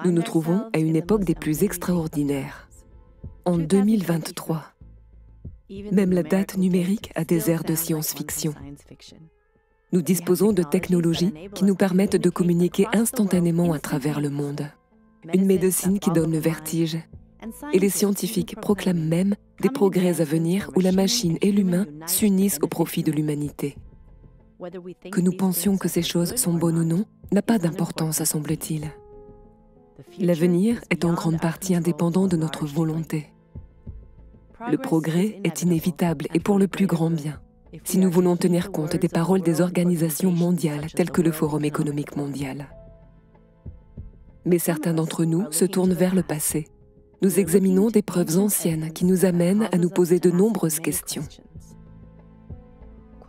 Nous nous trouvons à une époque des plus extraordinaires. En 2023, même la date numérique a des airs de science-fiction. Nous disposons de technologies qui nous permettent de communiquer instantanément à travers le monde. Une médecine qui donne le vertige. Et les scientifiques proclament même des progrès à venir où la machine et l'humain s'unissent au profit de l'humanité. Que nous pensions que ces choses sont bonnes ou non n'a pas d'importance, semble-t-il. L'avenir est en grande partie indépendant de notre volonté. Le progrès est inévitable et pour le plus grand bien, si nous voulons tenir compte des paroles des organisations mondiales telles que le Forum économique mondial. Mais certains d'entre nous se tournent vers le passé. Nous examinons des preuves anciennes qui nous amènent à nous poser de nombreuses questions.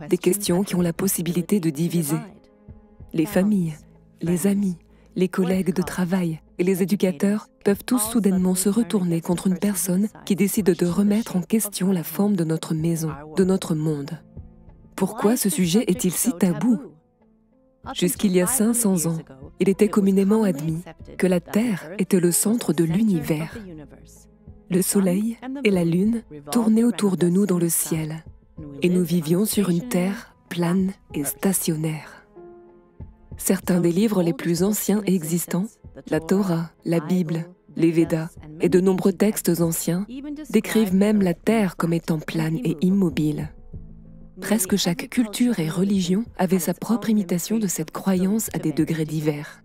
Des questions qui ont la possibilité de diviser les familles, les amis, les collègues de travail et les éducateurs peuvent tous soudainement se retourner contre une personne qui décide de remettre en question la forme de notre maison, de notre monde. Pourquoi ce sujet est-il si tabou? Jusqu'il y a 500 ans, il était communément admis que la Terre était le centre de l'univers. Le Soleil et la Lune tournaient autour de nous dans le ciel, et nous vivions sur une Terre plane et stationnaire. Certains des livres les plus anciens existants, la Torah, la Bible, les Védas et de nombreux textes anciens, décrivent même la Terre comme étant plane et immobile. Presque chaque culture et religion avait sa propre imitation de cette croyance à des degrés divers.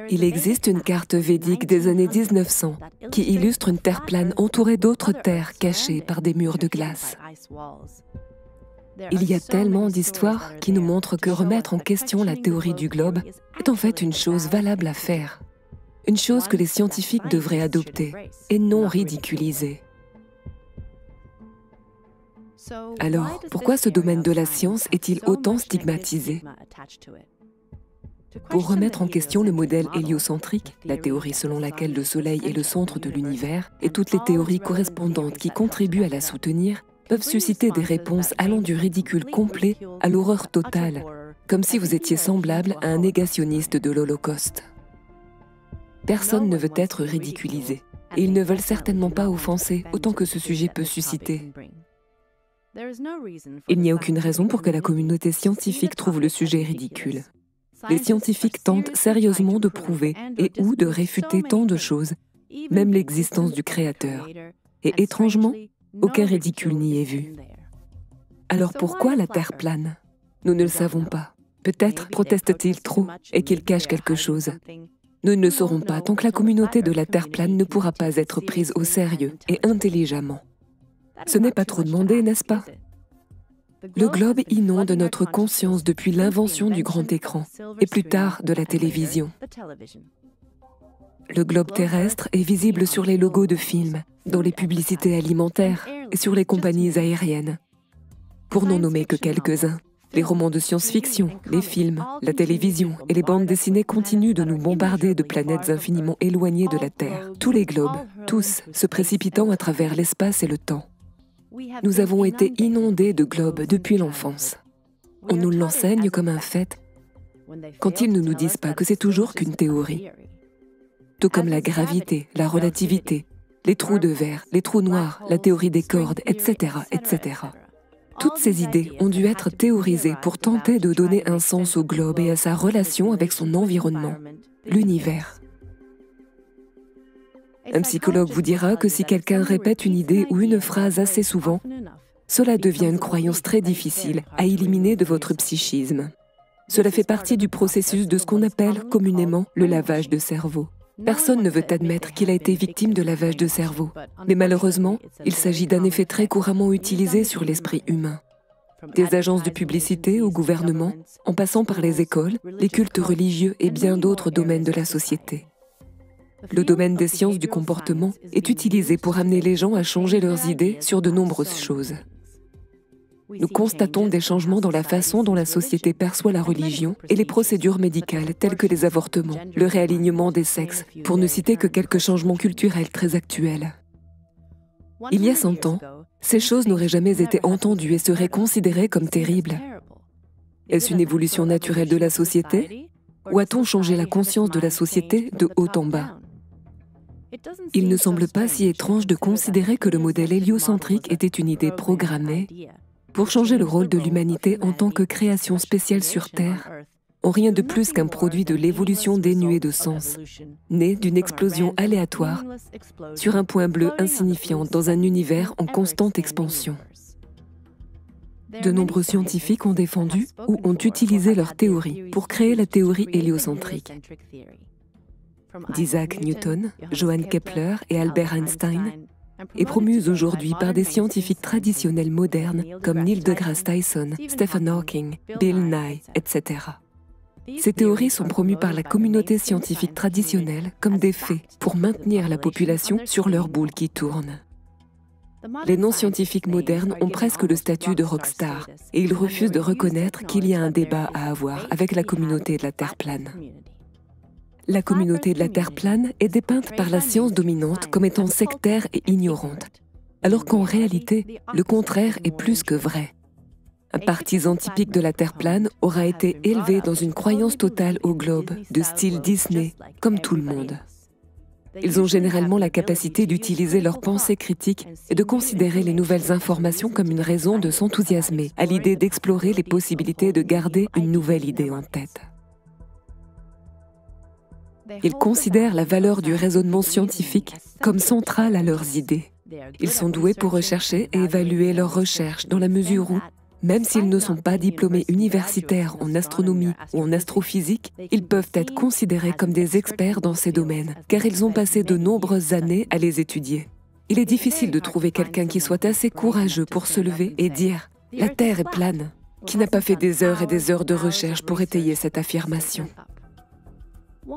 Il existe une carte védique des années 1900 qui illustre une Terre plane entourée d'autres terres cachées par des murs de glace. Il y a tellement d'histoires qui nous montrent que remettre en question la théorie du globe est en fait une chose valable à faire, une chose que les scientifiques devraient adopter et non ridiculiser. Alors, pourquoi ce domaine de la science est-il autant stigmatisé? Pour remettre en question le modèle héliocentrique, la théorie selon laquelle le Soleil est le centre de l'univers, et toutes les théories correspondantes qui contribuent à la soutenir, peuvent susciter des réponses allant du ridicule complet à l'horreur totale, comme si vous étiez semblable à un négationniste de l'Holocauste. Personne ne veut être ridiculisé, et ils ne veulent certainement pas offenser autant que ce sujet peut susciter. Il n'y a aucune raison pour que la communauté scientifique trouve le sujet ridicule. Les scientifiques tentent sérieusement de prouver et ou de réfuter tant de choses, même l'existence du Créateur. Et étrangement, aucun ridicule n'y est vu. Alors pourquoi la Terre plane? Nous ne le savons pas. Peut-être proteste-t-il trop et qu'il cache quelque chose. Nous ne le saurons pas tant que la communauté de la Terre plane ne pourra pas être prise au sérieux et intelligemment. Ce n'est pas trop demandé, n'est-ce pas? Le globe inonde notre conscience depuis l'invention du grand écran et plus tard de la télévision. Le globe terrestre est visible sur les logos de films, dans les publicités alimentaires et sur les compagnies aériennes. Pour n'en nommer que quelques-uns, les romans de science-fiction, les films, la télévision et les bandes dessinées continuent de nous bombarder de planètes infiniment éloignées de la Terre. Tous les globes, tous, se précipitant à travers l'espace et le temps. Nous avons été inondés de globes depuis l'enfance. On nous l'enseigne comme un fait, quand ils ne nous disent pas que c'est toujours qu'une théorie. Tout comme la gravité, la relativité, les trous de verre, les trous noirs, la théorie des cordes, etc., etc. Toutes ces idées ont dû être théorisées pour tenter de donner un sens au globe et à sa relation avec son environnement, l'univers. Un psychologue vous dira que si quelqu'un répète une idée ou une phrase assez souvent, cela devient une croyance très difficile à éliminer de votre psychisme. Cela fait partie du processus de ce qu'on appelle communément le lavage de cerveau. Personne ne veut admettre qu'il a été victime de lavage de cerveau, mais malheureusement, il s'agit d'un effet très couramment utilisé sur l'esprit humain. Des agences de publicité au gouvernement, en passant par les écoles, les cultes religieux et bien d'autres domaines de la société. Le domaine des sciences du comportement est utilisé pour amener les gens à changer leurs idées sur de nombreuses choses. Nous constatons des changements dans la façon dont la société perçoit la religion et les procédures médicales telles que les avortements, le réalignement des sexes, pour ne citer que quelques changements culturels très actuels. Il y a 100 ans, ces choses n'auraient jamais été entendues et seraient considérées comme terribles. Est-ce une évolution naturelle de la société? ou a-t-on changé la conscience de la société de haut en bas? Il ne semble pas si étrange de considérer que le modèle héliocentrique était une idée programmée pour changer le rôle de l'humanité en tant que création spéciale sur Terre, en rien de plus qu'un produit de l'évolution dénuée de sens, né d'une explosion aléatoire sur un point bleu insignifiant dans un univers en constante expansion. De nombreux scientifiques ont défendu ou ont utilisé leur théorie pour créer la théorie héliocentrique. D'Isaac Newton, Johann Kepler et Albert Einstein, est promue aujourd'hui par des scientifiques traditionnels modernes comme Neil deGrasse Tyson, Stephen Hawking, Bill Nye, etc. Ces théories sont promues par la communauté scientifique traditionnelle comme des faits pour maintenir la population sur leur boule qui tourne. Les non-scientifiques modernes ont presque le statut de rockstar et ils refusent de reconnaître qu'il y a un débat à avoir avec la communauté de la Terre plane. La communauté de la Terre plane est dépeinte par la science dominante comme étant sectaire et ignorante, alors qu'en réalité, le contraire est plus que vrai. Un partisan typique de la Terre plane aura été élevé dans une croyance totale au globe, de style Disney, comme tout le monde. Ils ont généralement la capacité d'utiliser leur pensée critique et de considérer les nouvelles informations comme une raison de s'enthousiasmer à l'idée d'explorer les possibilités de garder une nouvelle idée en tête. Ils considèrent la valeur du raisonnement scientifique comme centrale à leurs idées. Ils sont doués pour rechercher et évaluer leurs recherches dans la mesure où, même s'ils ne sont pas diplômés universitaires en astronomie ou en astrophysique, ils peuvent être considérés comme des experts dans ces domaines, car ils ont passé de nombreuses années à les étudier. Il est difficile de trouver quelqu'un qui soit assez courageux pour se lever et dire « La Terre est plane », qui n'a pas fait des heures et des heures de recherche pour étayer cette affirmation.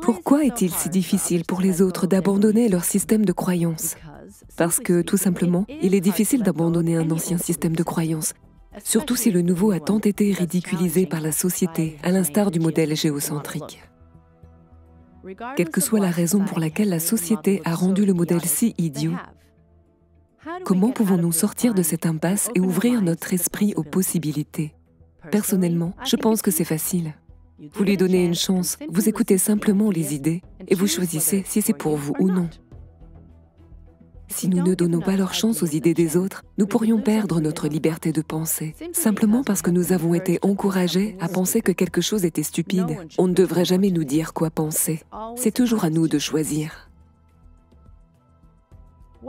Pourquoi est-il si difficile pour les autres d'abandonner leur système de croyance? Parce que, tout simplement, il est difficile d'abandonner un ancien système de croyance, surtout si le nouveau a tant été ridiculisé par la société, à l'instar du modèle géocentrique. Quelle que soit la raison pour laquelle la société a rendu le modèle si idiot, comment pouvons-nous sortir de cette impasse et ouvrir notre esprit aux possibilités? Personnellement, je pense que c'est facile. Vous lui donnez une chance, vous écoutez simplement les idées et vous choisissez si c'est pour vous ou non. Si nous ne donnons pas leur chance aux idées des autres, nous pourrions perdre notre liberté de penser, simplement parce que nous avons été encouragés à penser que quelque chose était stupide. On ne devrait jamais nous dire quoi penser. C'est toujours à nous de choisir.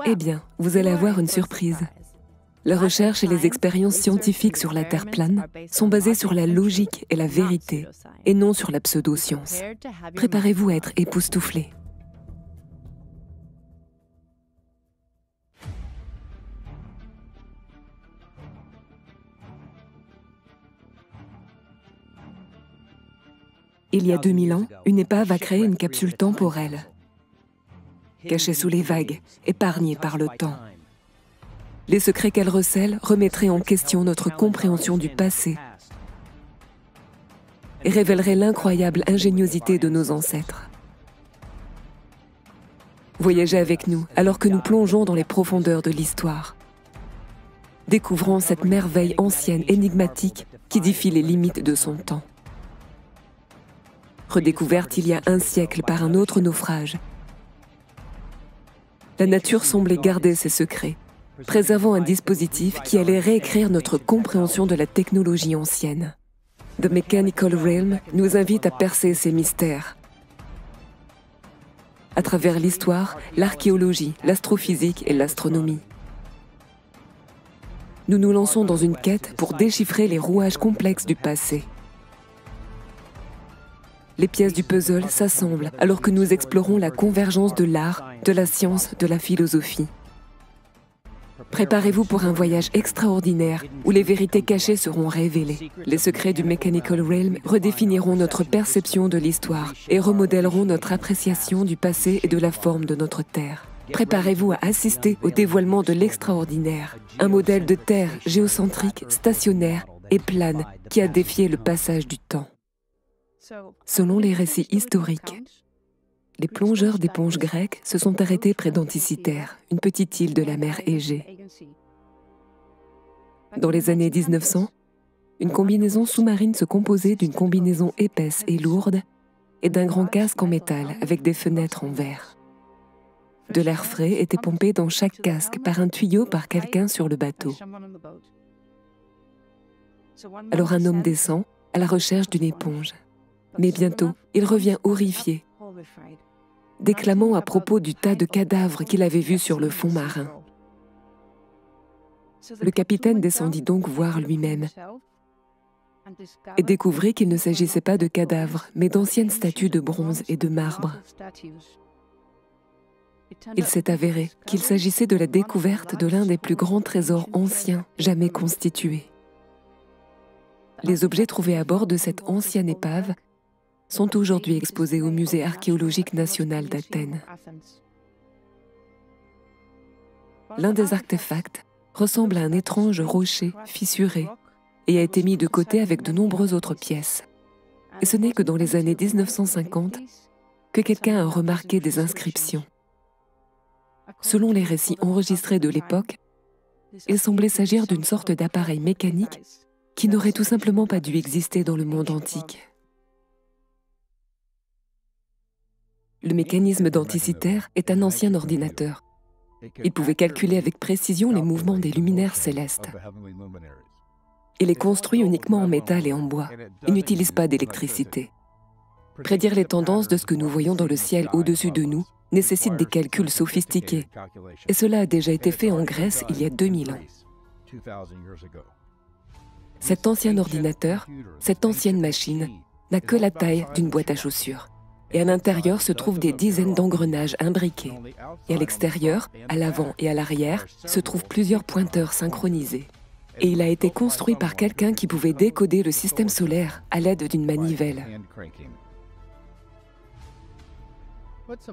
Eh bien, vous allez avoir une surprise. La recherche et les expériences scientifiques sur la Terre plane sont basées sur la logique et la vérité, et non sur la pseudo-science. Préparez-vous à être époustouflés. Il y a 2000 ans, une épave a créé une capsule temporelle, cachée sous les vagues, épargnée par le temps. Les secrets qu'elle recèle remettraient en question notre compréhension du passé et révéleraient l'incroyable ingéniosité de nos ancêtres. Voyagez avec nous alors que nous plongeons dans les profondeurs de l'histoire. Découvrons cette merveille ancienne énigmatique qui défie les limites de son temps. Redécouverte il y a un siècle par un autre naufrage, la nature semblait garder ses secrets, préservant un dispositif qui allait réécrire notre compréhension de la technologie ancienne. The Mechanical Realm nous invite à percer ces mystères. À travers l'histoire, l'archéologie, l'astrophysique et l'astronomie. Nous nous lançons dans une quête pour déchiffrer les rouages complexes du passé. Les pièces du puzzle s'assemblent alors que nous explorons la convergence de l'art, de la science, de la philosophie. Préparez-vous pour un voyage extraordinaire où les vérités cachées seront révélées. Les secrets du Mechanical Realm redéfiniront notre perception de l'histoire et remodèleront notre appréciation du passé et de la forme de notre Terre. Préparez-vous à assister au dévoilement de l'extraordinaire, un modèle de Terre géocentrique, stationnaire et plane qui a défié le passage du temps. Selon les récits historiques, les plongeurs d'éponges grecques se sont arrêtés près d'Anticythère, une petite île de la mer Égée. Dans les années 1900, une combinaison sous-marine se composait d'une combinaison épaisse et lourde et d'un grand casque en métal avec des fenêtres en verre. De l'air frais était pompé dans chaque casque par un tuyau par quelqu'un sur le bateau. Alors un homme descend à la recherche d'une éponge. Mais bientôt, il revient horrifié, déclamant à propos du tas de cadavres qu'il avait vus sur le fond marin. Le capitaine descendit donc voir lui-même et découvrit qu'il ne s'agissait pas de cadavres, mais d'anciennes statues de bronze et de marbre. Il s'est avéré qu'il s'agissait de la découverte de l'un des plus grands trésors anciens jamais constitués. Les objets trouvés à bord de cette ancienne épave sont aujourd'hui exposés au Musée archéologique national d'Athènes. L'un des artefacts ressemble à un étrange rocher fissuré et a été mis de côté avec de nombreuses autres pièces. Et ce n'est que dans les années 1950 que quelqu'un a remarqué des inscriptions. Selon les récits enregistrés de l'époque, il semblait s'agir d'une sorte d'appareil mécanique qui n'aurait tout simplement pas dû exister dans le monde antique. Le mécanisme denticitaire est un ancien ordinateur. Il pouvait calculer avec précision les mouvements des luminaires célestes. Il est construit uniquement en métal et en bois. Il n'utilise pas d'électricité. Prédire les tendances de ce que nous voyons dans le ciel au-dessus de nous nécessite des calculs sophistiqués. Et cela a déjà été fait en Grèce il y a 2000 ans. Cet ancien ordinateur, cette ancienne machine, n'a que la taille d'une boîte à chaussures. Et à l'intérieur se trouvent des dizaines d'engrenages imbriqués. Et à l'extérieur, à l'avant et à l'arrière, se trouvent plusieurs pointeurs synchronisés. Et il a été construit par quelqu'un qui pouvait décoder le système solaire à l'aide d'une manivelle.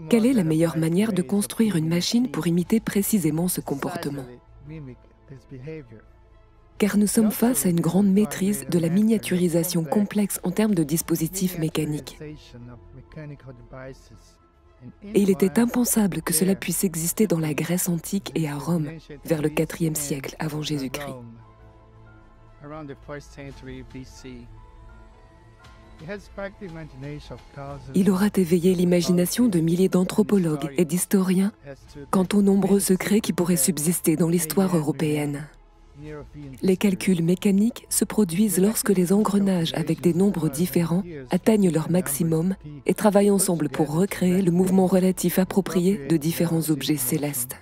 Quelle est la meilleure manière de construire une machine pour imiter précisément ce comportement? Car nous sommes face à une grande maîtrise de la miniaturisation complexe en termes de dispositifs mécaniques. Et il était impensable que cela puisse exister dans la Grèce antique et à Rome, vers le IVe siècle avant Jésus-Christ. Il aura éveillé l'imagination de milliers d'anthropologues et d'historiens quant aux nombreux secrets qui pourraient subsister dans l'histoire européenne. Les calculs mécaniques se produisent lorsque les engrenages avec des nombres différents atteignent leur maximum et travaillent ensemble pour recréer le mouvement relatif approprié de différents objets célestes.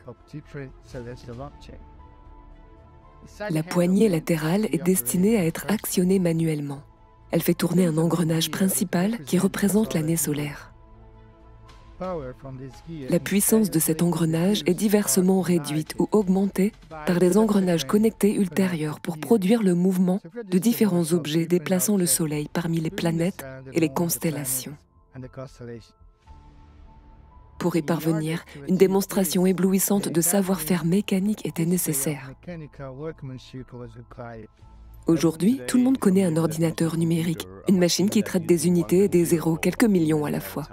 La poignée latérale est destinée à être actionnée manuellement. Elle fait tourner un engrenage principal qui représente l'année solaire. La puissance de cet engrenage est diversement réduite ou augmentée par les engrenages connectés ultérieurs pour produire le mouvement de différents objets déplaçant le Soleil parmi les planètes et les constellations. Pour y parvenir, une démonstration éblouissante de savoir-faire mécanique était nécessaire. Aujourd'hui, tout le monde connaît un ordinateur numérique, une machine qui traite des unités et des zéros, quelques millions à la fois.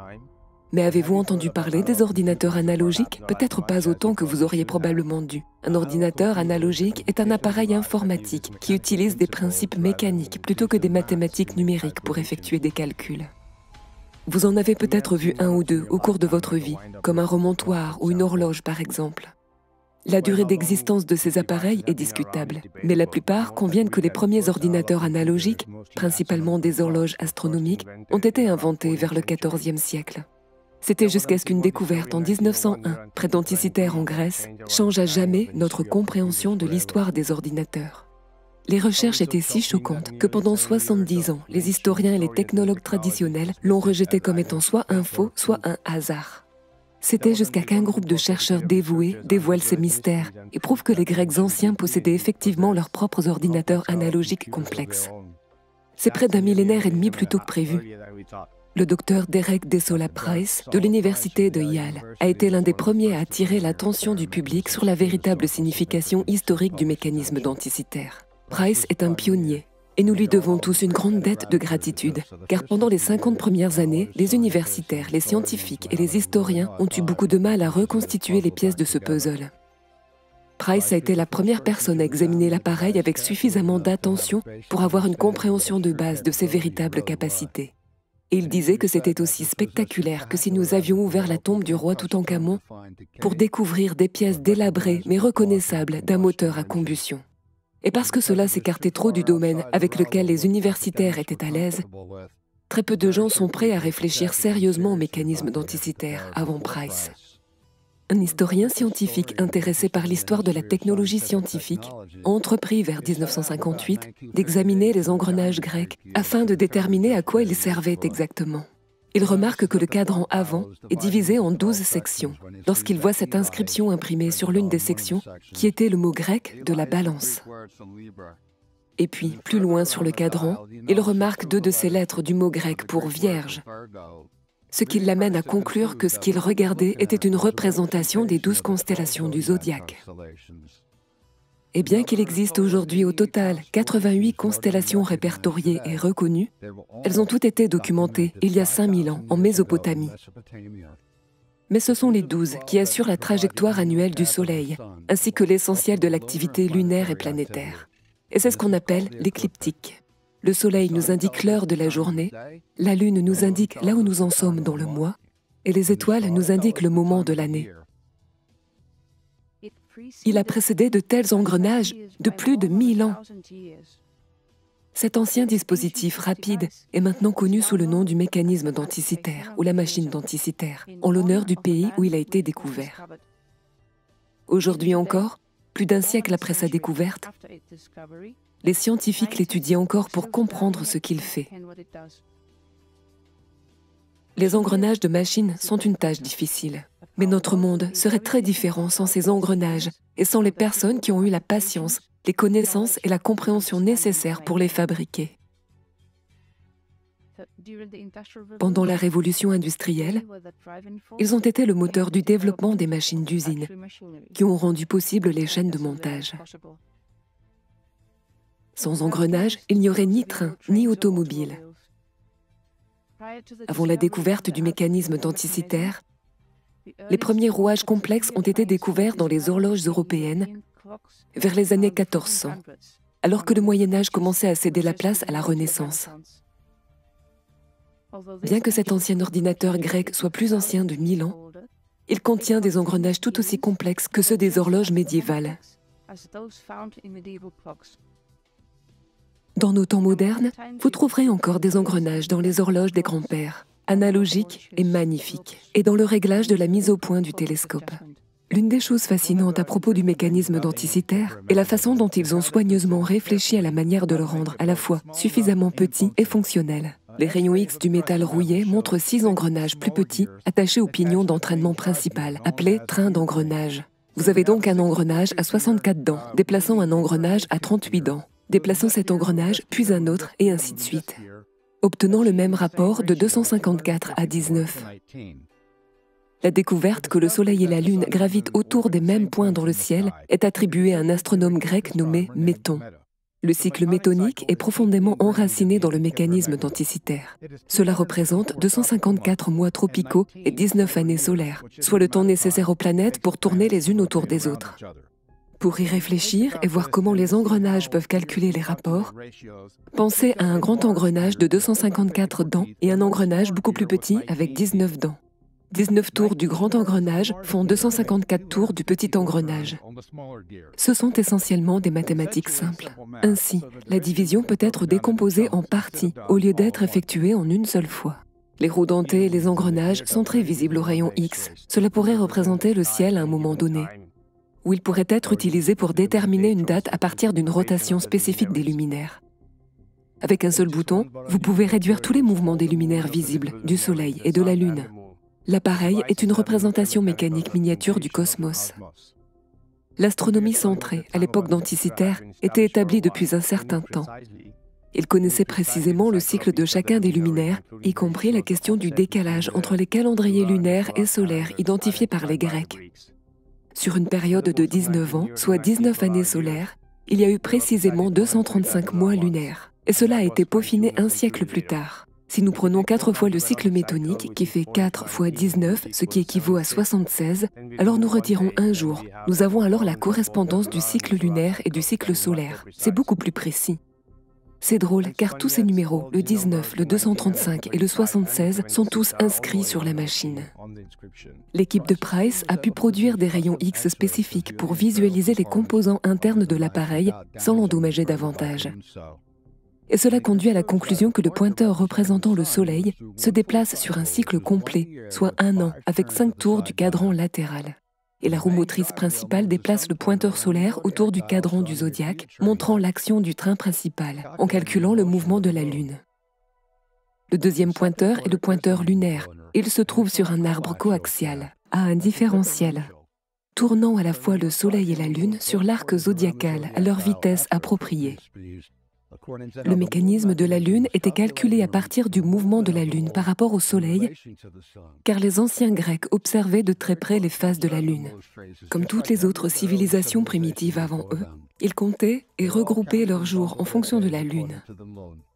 Mais avez-vous entendu parler des ordinateurs analogiques? Peut-être pas autant que vous auriez probablement dû. Un ordinateur analogique est un appareil informatique qui utilise des principes mécaniques plutôt que des mathématiques numériques pour effectuer des calculs. Vous en avez peut-être vu un ou deux au cours de votre vie, comme un remontoir ou une horloge par exemple. La durée d'existence de ces appareils est discutable, mais la plupart conviennent que les premiers ordinateurs analogiques, principalement des horloges astronomiques, ont été inventés vers le XIVe siècle. C'était jusqu'à ce qu'une découverte en 1901, près d'Anticitère en Grèce, change à jamais notre compréhension de l'histoire des ordinateurs. Les recherches étaient si choquantes que pendant 70 ans, les historiens et les technologues traditionnels l'ont rejeté comme étant soit un faux, soit un hasard. C'était jusqu'à qu'un groupe de chercheurs dévoués dévoile ces mystères et prouve que les Grecs anciens possédaient effectivement leurs propres ordinateurs analogiques complexes. C'est près d'un millénaire et demi plus tôt que prévu. Le docteur Derek Desola Price, de l'université de Yale, a été l'un des premiers à attirer l'attention du public sur la véritable signification historique du mécanisme denticitaire. Price est un pionnier, et nous lui devons tous une grande dette de gratitude, car pendant les 50 premières années, les universitaires, les scientifiques et les historiens ont eu beaucoup de mal à reconstituer les pièces de ce puzzle. Price a été la première personne à examiner l'appareil avec suffisamment d'attention pour avoir une compréhension de base de ses véritables capacités. Et il disait que c'était aussi spectaculaire que si nous avions ouvert la tombe du roi Toutankhamon pour découvrir des pièces délabrées mais reconnaissables d'un moteur à combustion. Et parce que cela s'écartait trop du domaine avec lequel les universitaires étaient à l'aise, très peu de gens sont prêts à réfléchir sérieusement aux mécanismes denticitaires avant Price. Un historien scientifique intéressé par l'histoire de la technologie scientifique a entrepris vers 1958 d'examiner les engrenages grecs afin de déterminer à quoi ils servaient exactement. Il remarque que le cadran avant est divisé en 12 sections lorsqu'il voit cette inscription imprimée sur l'une des sections qui était le mot grec de la balance. Et puis, plus loin sur le cadran, il remarque 2 de ces lettres du mot grec pour vierge, ce qui l'amène à conclure que ce qu'il regardait était une représentation des 12 constellations du zodiaque. Et bien qu'il existe aujourd'hui au total 88 constellations répertoriées et reconnues, elles ont toutes été documentées il y a 5000 ans en Mésopotamie. Mais ce sont les 12 qui assurent la trajectoire annuelle du Soleil, ainsi que l'essentiel de l'activité lunaire et planétaire. Et c'est ce qu'on appelle l'écliptique. Le Soleil nous indique l'heure de la journée, la Lune nous indique là où nous en sommes dans le mois, et les étoiles nous indiquent le moment de l'année. Il a précédé de tels engrenages de plus de 1000 ans. Cet ancien dispositif rapide est maintenant connu sous le nom du mécanisme denticitaire ou la machine denticitaire, en l'honneur du pays où il a été découvert. Aujourd'hui encore, plus d'un siècle après sa découverte, les scientifiques l'étudient encore pour comprendre ce qu'il fait. Les engrenages de machines sont une tâche difficile, mais notre monde serait très différent sans ces engrenages et sans les personnes qui ont eu la patience, les connaissances et la compréhension nécessaires pour les fabriquer. Pendant la révolution industrielle, ils ont été le moteur du développement des machines d'usine, qui ont rendu possible les chaînes de montage. Sans engrenages, il n'y aurait ni train, ni automobile. Avant la découverte du mécanisme denticitaire, les premiers rouages complexes ont été découverts dans les horloges européennes vers les années 1400, alors que le Moyen-Âge commençait à céder la place à la Renaissance. Bien que cet ancien ordinateur grec soit plus ancien de 1000 ans, il contient des engrenages tout aussi complexes que ceux des horloges médiévales. Dans nos temps modernes, vous trouverez encore des engrenages dans les horloges des grands-pères, analogiques et magnifiques, et dans le réglage de la mise au point du télescope. L'une des choses fascinantes à propos du mécanisme denticitaire est la façon dont ils ont soigneusement réfléchi à la manière de le rendre à la fois suffisamment petit et fonctionnel. Les rayons X du métal rouillé montrent 6 engrenages plus petits attachés au pignon d'entraînement principal, appelé train d'engrenage. Vous avez donc un engrenage à 64 dents, déplaçant un engrenage à 38 dents. Déplaçons cet engrenage, puis un autre, et ainsi de suite, obtenant le même rapport de 254 à 19. La découverte que le Soleil et la Lune gravitent autour des mêmes points dans le ciel est attribuée à un astronome grec nommé Méton. Le cycle métonique est profondément enraciné dans le mécanisme denticitaire. Cela représente 254 mois tropicaux et 19 années solaires, soit le temps nécessaire aux planètes pour tourner les unes autour des autres. Pour y réfléchir et voir comment les engrenages peuvent calculer les rapports, pensez à un grand engrenage de 254 dents et un engrenage beaucoup plus petit avec 19 dents. 19 tours du grand engrenage font 254 tours du petit engrenage. Ce sont essentiellement des mathématiques simples. Ainsi, la division peut être décomposée en parties au lieu d'être effectuée en une seule fois. Les roues dentées et les engrenages sont très visibles au rayon X. Cela pourrait représenter le ciel à un moment donné, où il pourrait être utilisé pour déterminer une date à partir d'une rotation spécifique des luminaires. Avec un seul bouton, vous pouvez réduire tous les mouvements des luminaires visibles, du Soleil et de la Lune. L'appareil est une représentation mécanique miniature du cosmos. L'astronomie centrée, à l'époque denticitaire, était établie depuis un certain temps. Il connaissait précisément le cycle de chacun des luminaires, y compris la question du décalage entre les calendriers lunaires et solaires identifiés par les Grecs. Sur une période de 19 ans, soit 19 années solaires, il y a eu précisément 235 mois lunaires. Et cela a été peaufiné un siècle plus tard. Si nous prenons 4 fois le cycle métonique, qui fait 4 fois 19, ce qui équivaut à 76, alors nous retirons un jour. Nous avons alors la correspondance du cycle lunaire et du cycle solaire. C'est beaucoup plus précis. C'est drôle car tous ces numéros, le 19, le 235 et le 76, sont tous inscrits sur la machine. L'équipe de Price a pu produire des rayons X spécifiques pour visualiser les composants internes de l'appareil sans l'endommager davantage. Et cela conduit à la conclusion que le pointeur représentant le Soleil se déplace sur un cycle complet, soit 1 an, avec 5 tours du cadran latéral. Et la roue motrice principale déplace le pointeur solaire autour du cadran du zodiaque, montrant l'action du train principal, en calculant le mouvement de la Lune. Le deuxième pointeur est le pointeur lunaire. Il se trouve sur un arbre coaxial, à un différentiel, tournant à la fois le Soleil et la Lune sur l'arc zodiacal à leur vitesse appropriée. Le mécanisme de la Lune était calculé à partir du mouvement de la Lune par rapport au Soleil, car les anciens Grecs observaient de très près les phases de la Lune. Comme toutes les autres civilisations primitives avant eux, ils comptaient et regroupaient leurs jours en fonction de la Lune.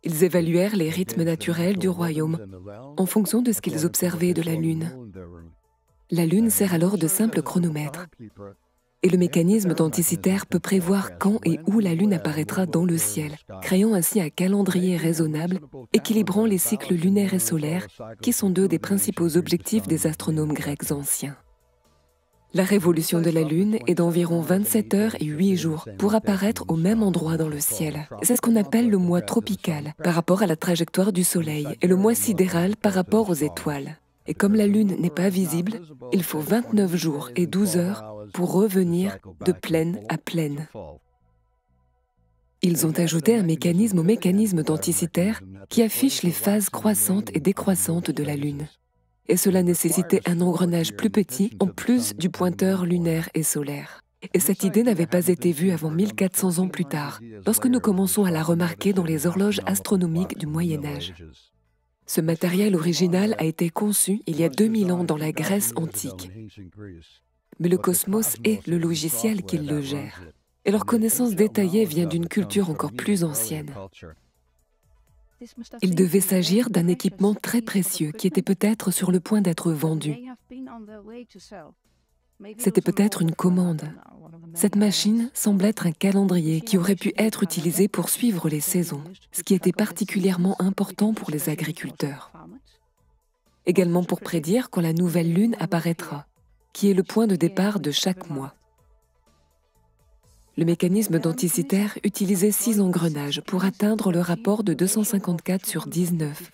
Ils évaluèrent les rythmes naturels du royaume en fonction de ce qu'ils observaient de la Lune. La Lune sert alors de simple chronomètre. Et le mécanisme d'Anticythère peut prévoir quand et où la Lune apparaîtra dans le ciel, créant ainsi un calendrier raisonnable, équilibrant les cycles lunaires et solaires, qui sont deux des principaux objectifs des astronomes grecs anciens. La révolution de la Lune est d'environ 27 heures et 8 jours pour apparaître au même endroit dans le ciel. C'est ce qu'on appelle le mois tropical, par rapport à la trajectoire du Soleil, et le mois sidéral par rapport aux étoiles. Et comme la Lune n'est pas visible, il faut 29 jours et 12 heures pour revenir de pleine à pleine. Ils ont ajouté un mécanisme au mécanisme d'Anticythère qui affiche les phases croissantes et décroissantes de la Lune. Et cela nécessitait un engrenage plus petit en plus du pointeur lunaire et solaire. Et cette idée n'avait pas été vue avant 1400 ans plus tard, lorsque nous commençons à la remarquer dans les horloges astronomiques du Moyen Âge. Ce matériel original a été conçu il y a 2000 ans dans la Grèce antique. Mais le cosmos est le logiciel qui le gère. Et leur connaissance détaillée vient d'une culture encore plus ancienne. Il devait s'agir d'un équipement très précieux qui était peut-être sur le point d'être vendu. C'était peut-être une commande. Cette machine semble être un calendrier qui aurait pu être utilisé pour suivre les saisons, ce qui était particulièrement important pour les agriculteurs. Également pour prédire quand la nouvelle lune apparaîtra, qui est le point de départ de chaque mois. Le mécanisme d'Anticythère utilisait 6 engrenages pour atteindre le rapport de 254/19,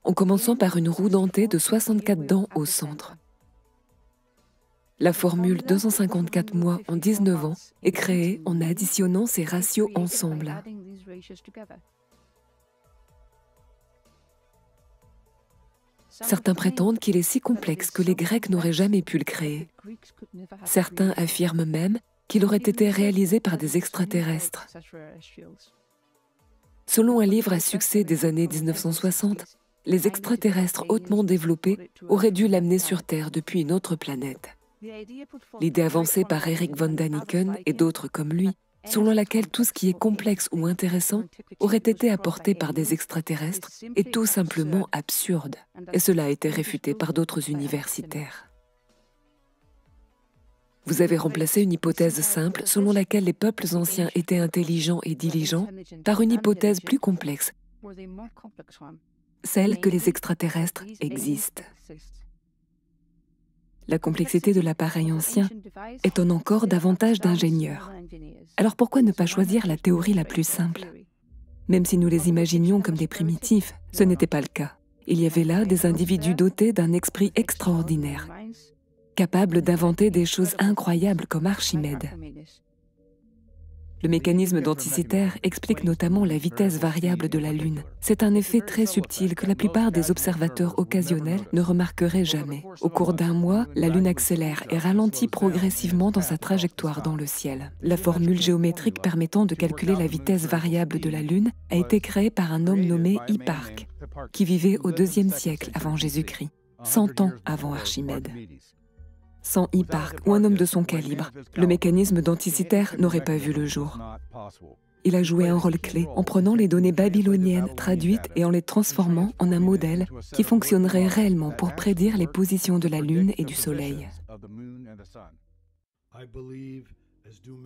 en commençant par une roue dentée de 64 dents au centre. La formule 254 mois en 19 ans est créée en additionnant ces ratios ensemble. Certains prétendent qu'il est si complexe que les Grecs n'auraient jamais pu le créer. Certains affirment même qu'il aurait été réalisé par des extraterrestres. Selon un livre à succès des années 1960, les extraterrestres hautement développés auraient dû l'amener sur Terre depuis une autre planète. L'idée avancée par Eric von Daniken et d'autres comme lui, selon laquelle tout ce qui est complexe ou intéressant aurait été apporté par des extraterrestres, est tout simplement absurde. Et cela a été réfuté par d'autres universitaires. Vous avez remplacé une hypothèse simple selon laquelle les peuples anciens étaient intelligents et diligents par une hypothèse plus complexe, celle que les extraterrestres existent. La complexité de l'appareil ancien étonne encore davantage d'ingénieurs. Alors pourquoi ne pas choisir la théorie la plus simple? Même si nous les imaginions comme des primitifs, ce n'était pas le cas. Il y avait là des individus dotés d'un esprit extraordinaire, capables d'inventer des choses incroyables comme Archimède. Le mécanisme d'Anticythère explique notamment la vitesse variable de la Lune. C'est un effet très subtil que la plupart des observateurs occasionnels ne remarqueraient jamais. Au cours d'un mois, la Lune accélère et ralentit progressivement dans sa trajectoire dans le ciel. La formule géométrique permettant de calculer la vitesse variable de la Lune a été créée par un homme nommé Hipparque, qui vivait au IIe siècle avant Jésus-Christ, 100 ans avant Archimède. Sans Hipparque ou un homme de son calibre, le mécanisme d'Anticythère n'aurait pas vu le jour. Il a joué un rôle clé en prenant les données babyloniennes traduites et en les transformant en un modèle qui fonctionnerait réellement pour prédire les positions de la Lune et du Soleil.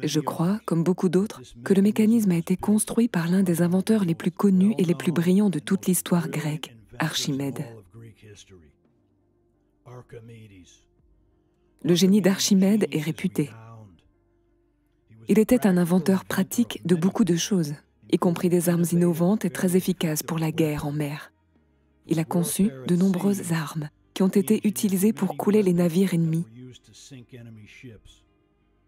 Je crois, comme beaucoup d'autres, que le mécanisme a été construit par l'un des inventeurs les plus connus et les plus brillants de toute l'histoire grecque, Archimède. Le génie d'Archimède est réputé. Il était un inventeur pratique de beaucoup de choses, y compris des armes innovantes et très efficaces pour la guerre en mer. Il a conçu de nombreuses armes qui ont été utilisées pour couler les navires ennemis.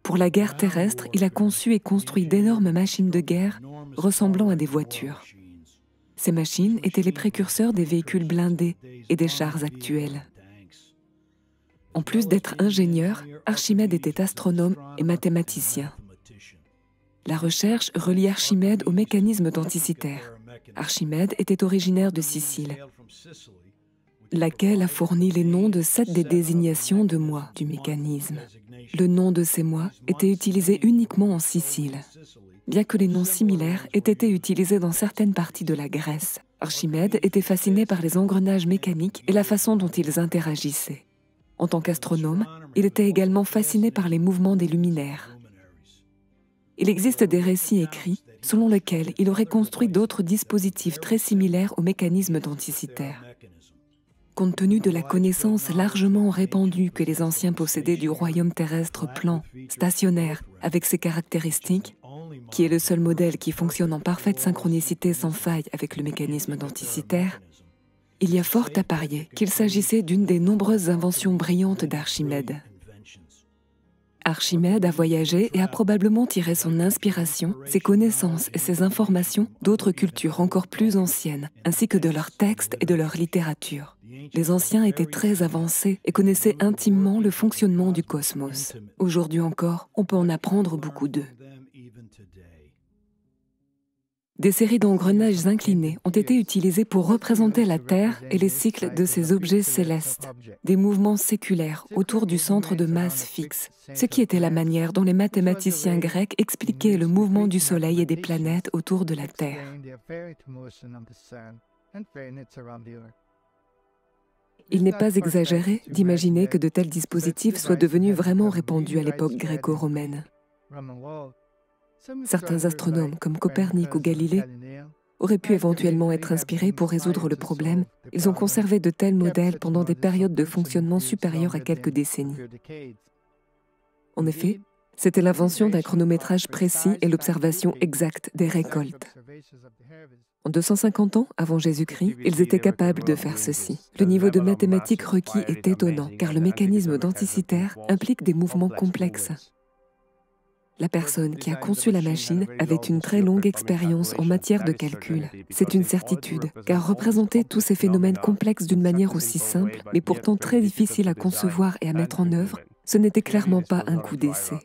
Pour la guerre terrestre, il a conçu et construit d'énormes machines de guerre ressemblant à des voitures. Ces machines étaient les précurseurs des véhicules blindés et des chars actuels. En plus d'être ingénieur, Archimède était astronome et mathématicien. La recherche relie Archimède au mécanisme denticitaire. Archimède était originaire de Sicile, laquelle a fourni les noms de 7 des désignations de mois du mécanisme. Le nom de ces mois était utilisé uniquement en Sicile, bien que les noms similaires aient été utilisés dans certaines parties de la Grèce. Archimède était fasciné par les engrenages mécaniques et la façon dont ils interagissaient. En tant qu'astronome, il était également fasciné par les mouvements des luminaires. Il existe des récits écrits selon lesquels il aurait construit d'autres dispositifs très similaires au mécanisme denticitaire. Compte tenu de la connaissance largement répandue que les anciens possédaient du royaume terrestre plan, stationnaire, avec ses caractéristiques, qui est le seul modèle qui fonctionne en parfaite synchronicité sans faille avec le mécanisme denticitaire, il y a fort à parier qu'il s'agissait d'une des nombreuses inventions brillantes d'Archimède. Archimède a voyagé et a probablement tiré son inspiration, ses connaissances et ses informations d'autres cultures encore plus anciennes, ainsi que de leurs textes et de leur littérature. Les anciens étaient très avancés et connaissaient intimement le fonctionnement du cosmos. Aujourd'hui encore, on peut en apprendre beaucoup d'eux. Des séries d'engrenages inclinés ont été utilisés pour représenter la Terre et les cycles de ces objets célestes, des mouvements séculaires autour du centre de masse fixe, ce qui était la manière dont les mathématiciens grecs expliquaient le mouvement du Soleil et des planètes autour de la Terre. Il n'est pas exagéré d'imaginer que de tels dispositifs soient devenus vraiment répandus à l'époque gréco-romaine. Certains astronomes, comme Copernic ou Galilée, auraient pu éventuellement être inspirés pour résoudre le problème. Ils ont conservé de tels modèles pendant des périodes de fonctionnement supérieures à quelques décennies. En effet, c'était l'invention d'un chronométrage précis et l'observation exacte des récoltes. En 250 ans avant Jésus-Christ, ils étaient capables de faire ceci. Le niveau de mathématiques requis est étonnant, car le mécanisme denticitaire implique des mouvements complexes. La personne qui a conçu la machine avait une très longue expérience en matière de calcul. C'est une certitude, car représenter tous ces phénomènes complexes d'une manière aussi simple, mais pourtant très difficile à concevoir et à mettre en œuvre, ce n'était clairement pas un coup d'essai.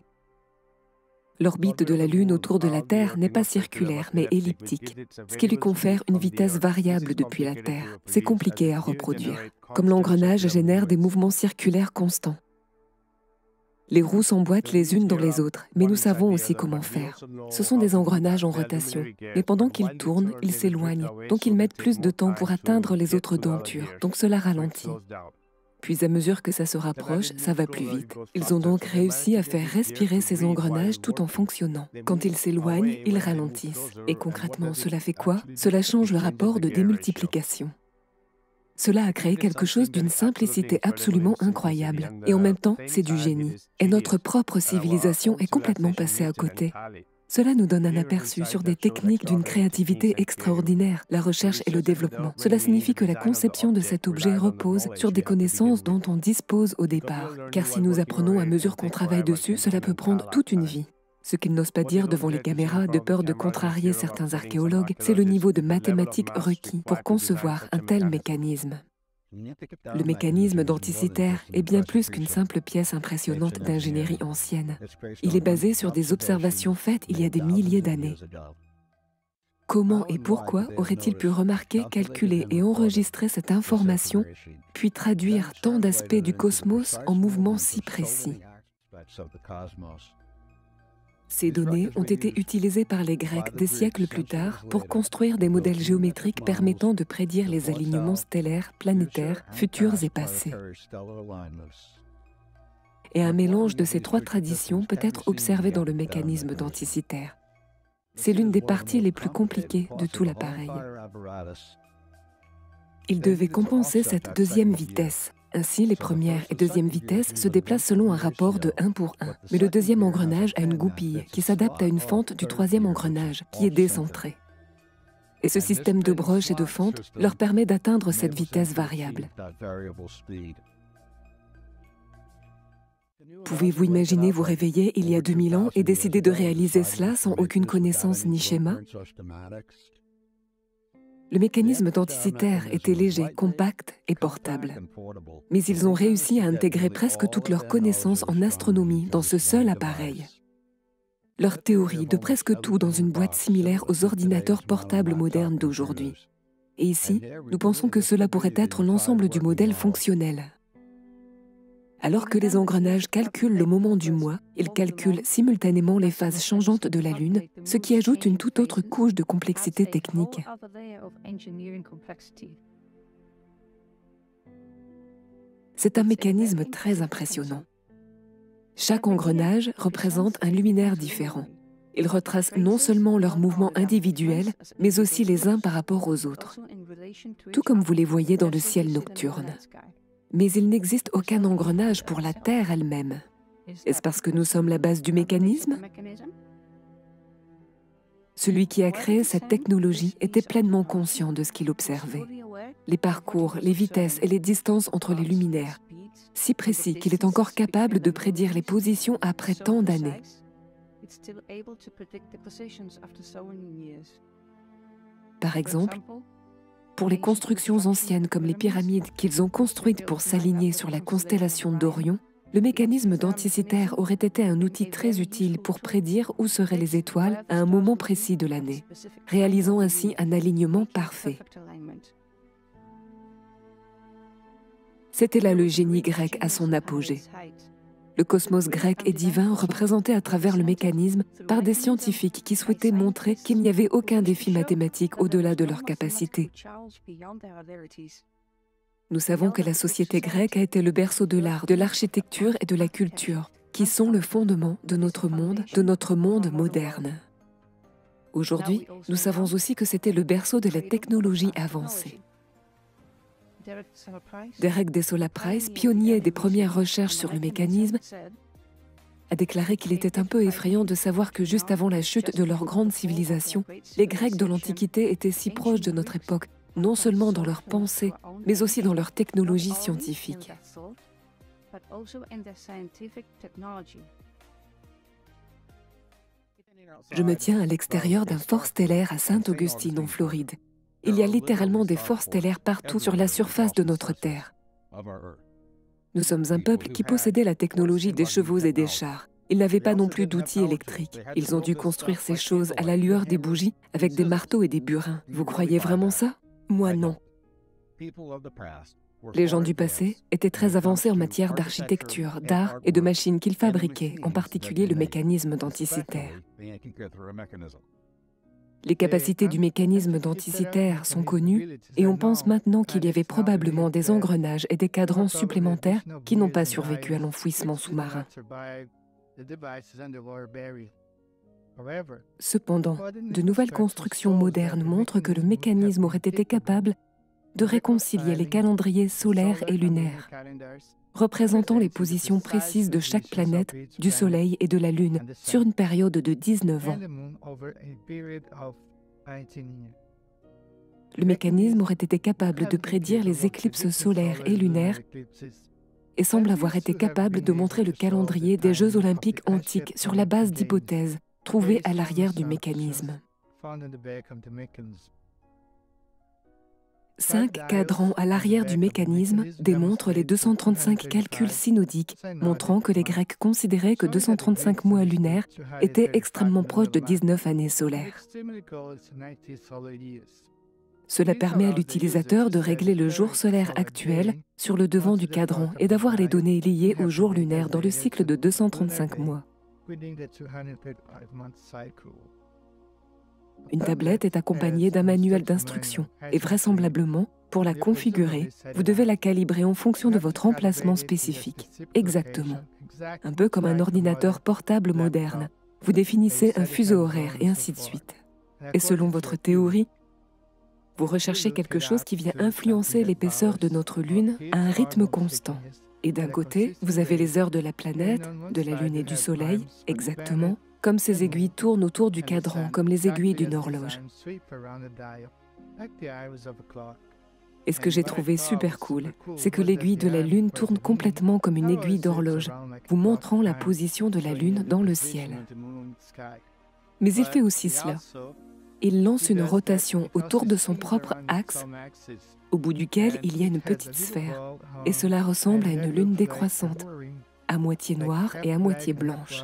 L'orbite de la Lune autour de la Terre n'est pas circulaire, mais elliptique, ce qui lui confère une vitesse variable depuis la Terre. C'est compliqué à reproduire, comme l'engrenage génère des mouvements circulaires constants. Les roues s'emboîtent les unes dans les autres, mais nous savons aussi comment faire. Ce sont des engrenages en rotation, mais pendant qu'ils tournent, ils s'éloignent, donc ils mettent plus de temps pour atteindre les autres dentures, donc cela ralentit. Puis à mesure que ça se rapproche, ça va plus vite. Ils ont donc réussi à faire respirer ces engrenages tout en fonctionnant. Quand ils s'éloignent, ils ralentissent. Et concrètement, cela fait quoi? Cela change le rapport de démultiplication. Cela a créé quelque chose d'une simplicité absolument incroyable. Et en même temps, c'est du génie. Et notre propre civilisation est complètement passée à côté. Cela nous donne un aperçu sur des techniques d'une créativité extraordinaire, la recherche et le développement. Cela signifie que la conception de cet objet repose sur des connaissances dont on dispose au départ. Car si nous apprenons à mesure qu'on travaille dessus, cela peut prendre toute une vie. Ce qu'ils n'osent pas dire devant les caméras, de peur de contrarier certains archéologues, c'est le niveau de mathématiques requis pour concevoir un tel mécanisme. Le mécanisme denticitaire est bien plus qu'une simple pièce impressionnante d'ingénierie ancienne. Il est basé sur des observations faites il y a des milliers d'années. Comment et pourquoi aurait-il pu remarquer, calculer et enregistrer cette information, puis traduire tant d'aspects du cosmos en mouvements si précis? Ces données ont été utilisées par les Grecs des siècles plus tard pour construire des modèles géométriques permettant de prédire les alignements stellaires, planétaires, futurs et passés. et un mélange de ces trois traditions peut être observé dans le mécanisme denticitaire. C'est l'une des parties les plus compliquées de tout l'appareil. Il devait compenser cette deuxième vitesse. Ainsi, les premières et deuxième vitesses se déplacent selon un rapport de 1 pour 1. Mais le deuxième engrenage a une goupille qui s'adapte à une fente du troisième engrenage, qui est décentrée. Et ce système de broche et de fente leur permet d'atteindre cette vitesse variable. Pouvez-vous imaginer vous réveiller il y a 2000 ans et décider de réaliser cela sans aucune connaissance ni schéma? Le mécanisme denticitaire était léger, compact et portable. Mais ils ont réussi à intégrer presque toutes leurs connaissances en astronomie dans ce seul appareil. Leur théorie de presque tout dans une boîte similaire aux ordinateurs portables modernes d'aujourd'hui. Et ici, nous pensons que cela pourrait être l'ensemble du modèle fonctionnel. Alors que les engrenages calculent le moment du mois, ils calculent simultanément les phases changeantes de la Lune, ce qui ajoute une toute autre couche de complexité technique. C'est un mécanisme très impressionnant. Chaque engrenage représente un luminaire différent. Ils retracent non seulement leurs mouvements individuels, mais aussi les uns par rapport aux autres, tout comme vous les voyez dans le ciel nocturne. Mais il n'existe aucun engrenage pour la Terre elle-même. Est-ce parce que nous sommes la base du mécanisme? Celui qui a créé cette technologie était pleinement conscient de ce qu'il observait. Les parcours, les vitesses et les distances entre les luminaires, si précis qu'il est encore capable de prédire les positions après tant d'années. Par exemple, pour les constructions anciennes comme les pyramides qu'ils ont construites pour s'aligner sur la constellation d'Orion, le mécanisme denticitaire aurait été un outil très utile pour prédire où seraient les étoiles à un moment précis de l'année, réalisant ainsi un alignement parfait. C'était là le génie grec à son apogée. Le cosmos grec et divin représenté à travers le mécanisme par des scientifiques qui souhaitaient montrer qu'il n'y avait aucun défi mathématique au-delà de leurs capacités. Nous savons que la société grecque a été le berceau de l'art, de l'architecture et de la culture, qui sont le fondement de notre monde moderne. Aujourd'hui, nous savons aussi que c'était le berceau de la technologie avancée. Derek Desola Price, pionnier des premières recherches sur le mécanisme, a déclaré qu'il était un peu effrayant de savoir que juste avant la chute de leur grande civilisation, les Grecs de l'Antiquité étaient si proches de notre époque, non seulement dans leurs pensées, mais aussi dans leur technologie scientifique. Je me tiens à l'extérieur d'un fort stellaire à Sainte-Augustine, en Floride. Il y a littéralement des forts stellaires partout sur la surface de notre Terre. Nous sommes un peuple qui possédait la technologie des chevaux et des chars. Ils n'avaient pas non plus d'outils électriques. Ils ont dû construire ces choses à la lueur des bougies avec des marteaux et des burins. Vous croyez vraiment ça? Moi, non. Les gens du passé étaient très avancés en matière d'architecture, d'art et de machines qu'ils fabriquaient, en particulier le mécanisme denticitaire. Les capacités du mécanisme denticitaire sont connues et on pense maintenant qu'il y avait probablement des engrenages et des cadrans supplémentaires qui n'ont pas survécu à l'enfouissement sous-marin. Cependant, de nouvelles constructions modernes montrent que le mécanisme aurait été capable de réconcilier les calendriers solaires et lunaires, représentant les positions précises de chaque planète, du Soleil et de la Lune, sur une période de 19 ans. Le mécanisme aurait été capable de prédire les éclipses solaires et lunaires et semble avoir été capable de montrer le calendrier des Jeux olympiques antiques sur la base d'hypothèses trouvées à l'arrière du mécanisme. 5 cadrans à l'arrière du mécanisme démontrent les 235 calculs synodiques, montrant que les Grecs considéraient que 235 mois lunaires étaient extrêmement proches de 19 années solaires. Cela permet à l'utilisateur de régler le jour solaire actuel sur le devant du cadran et d'avoir les données liées au jour lunaire dans le cycle de 235 mois. Une tablette est accompagnée d'un manuel d'instructions et vraisemblablement, pour la configurer, vous devez la calibrer en fonction de votre emplacement spécifique. Exactement. un peu comme un ordinateur portable moderne. Vous définissez un fuseau horaire et ainsi de suite. Et selon votre théorie, vous recherchez quelque chose qui vient influencer l'épaisseur de notre Lune à un rythme constant. Et d'un côté, vous avez les heures de la planète, de la Lune et du Soleil, exactement, comme ces aiguilles tournent autour du cadran, comme les aiguilles d'une horloge. Et ce que j'ai trouvé super cool, c'est que l'aiguille de la Lune tourne complètement comme une aiguille d'horloge, vous montrant la position de la Lune dans le ciel. Mais il fait aussi cela. Il lance une rotation autour de son propre axe, au bout duquel il y a une petite sphère, et cela ressemble à une lune décroissante, à moitié noire et à moitié blanche.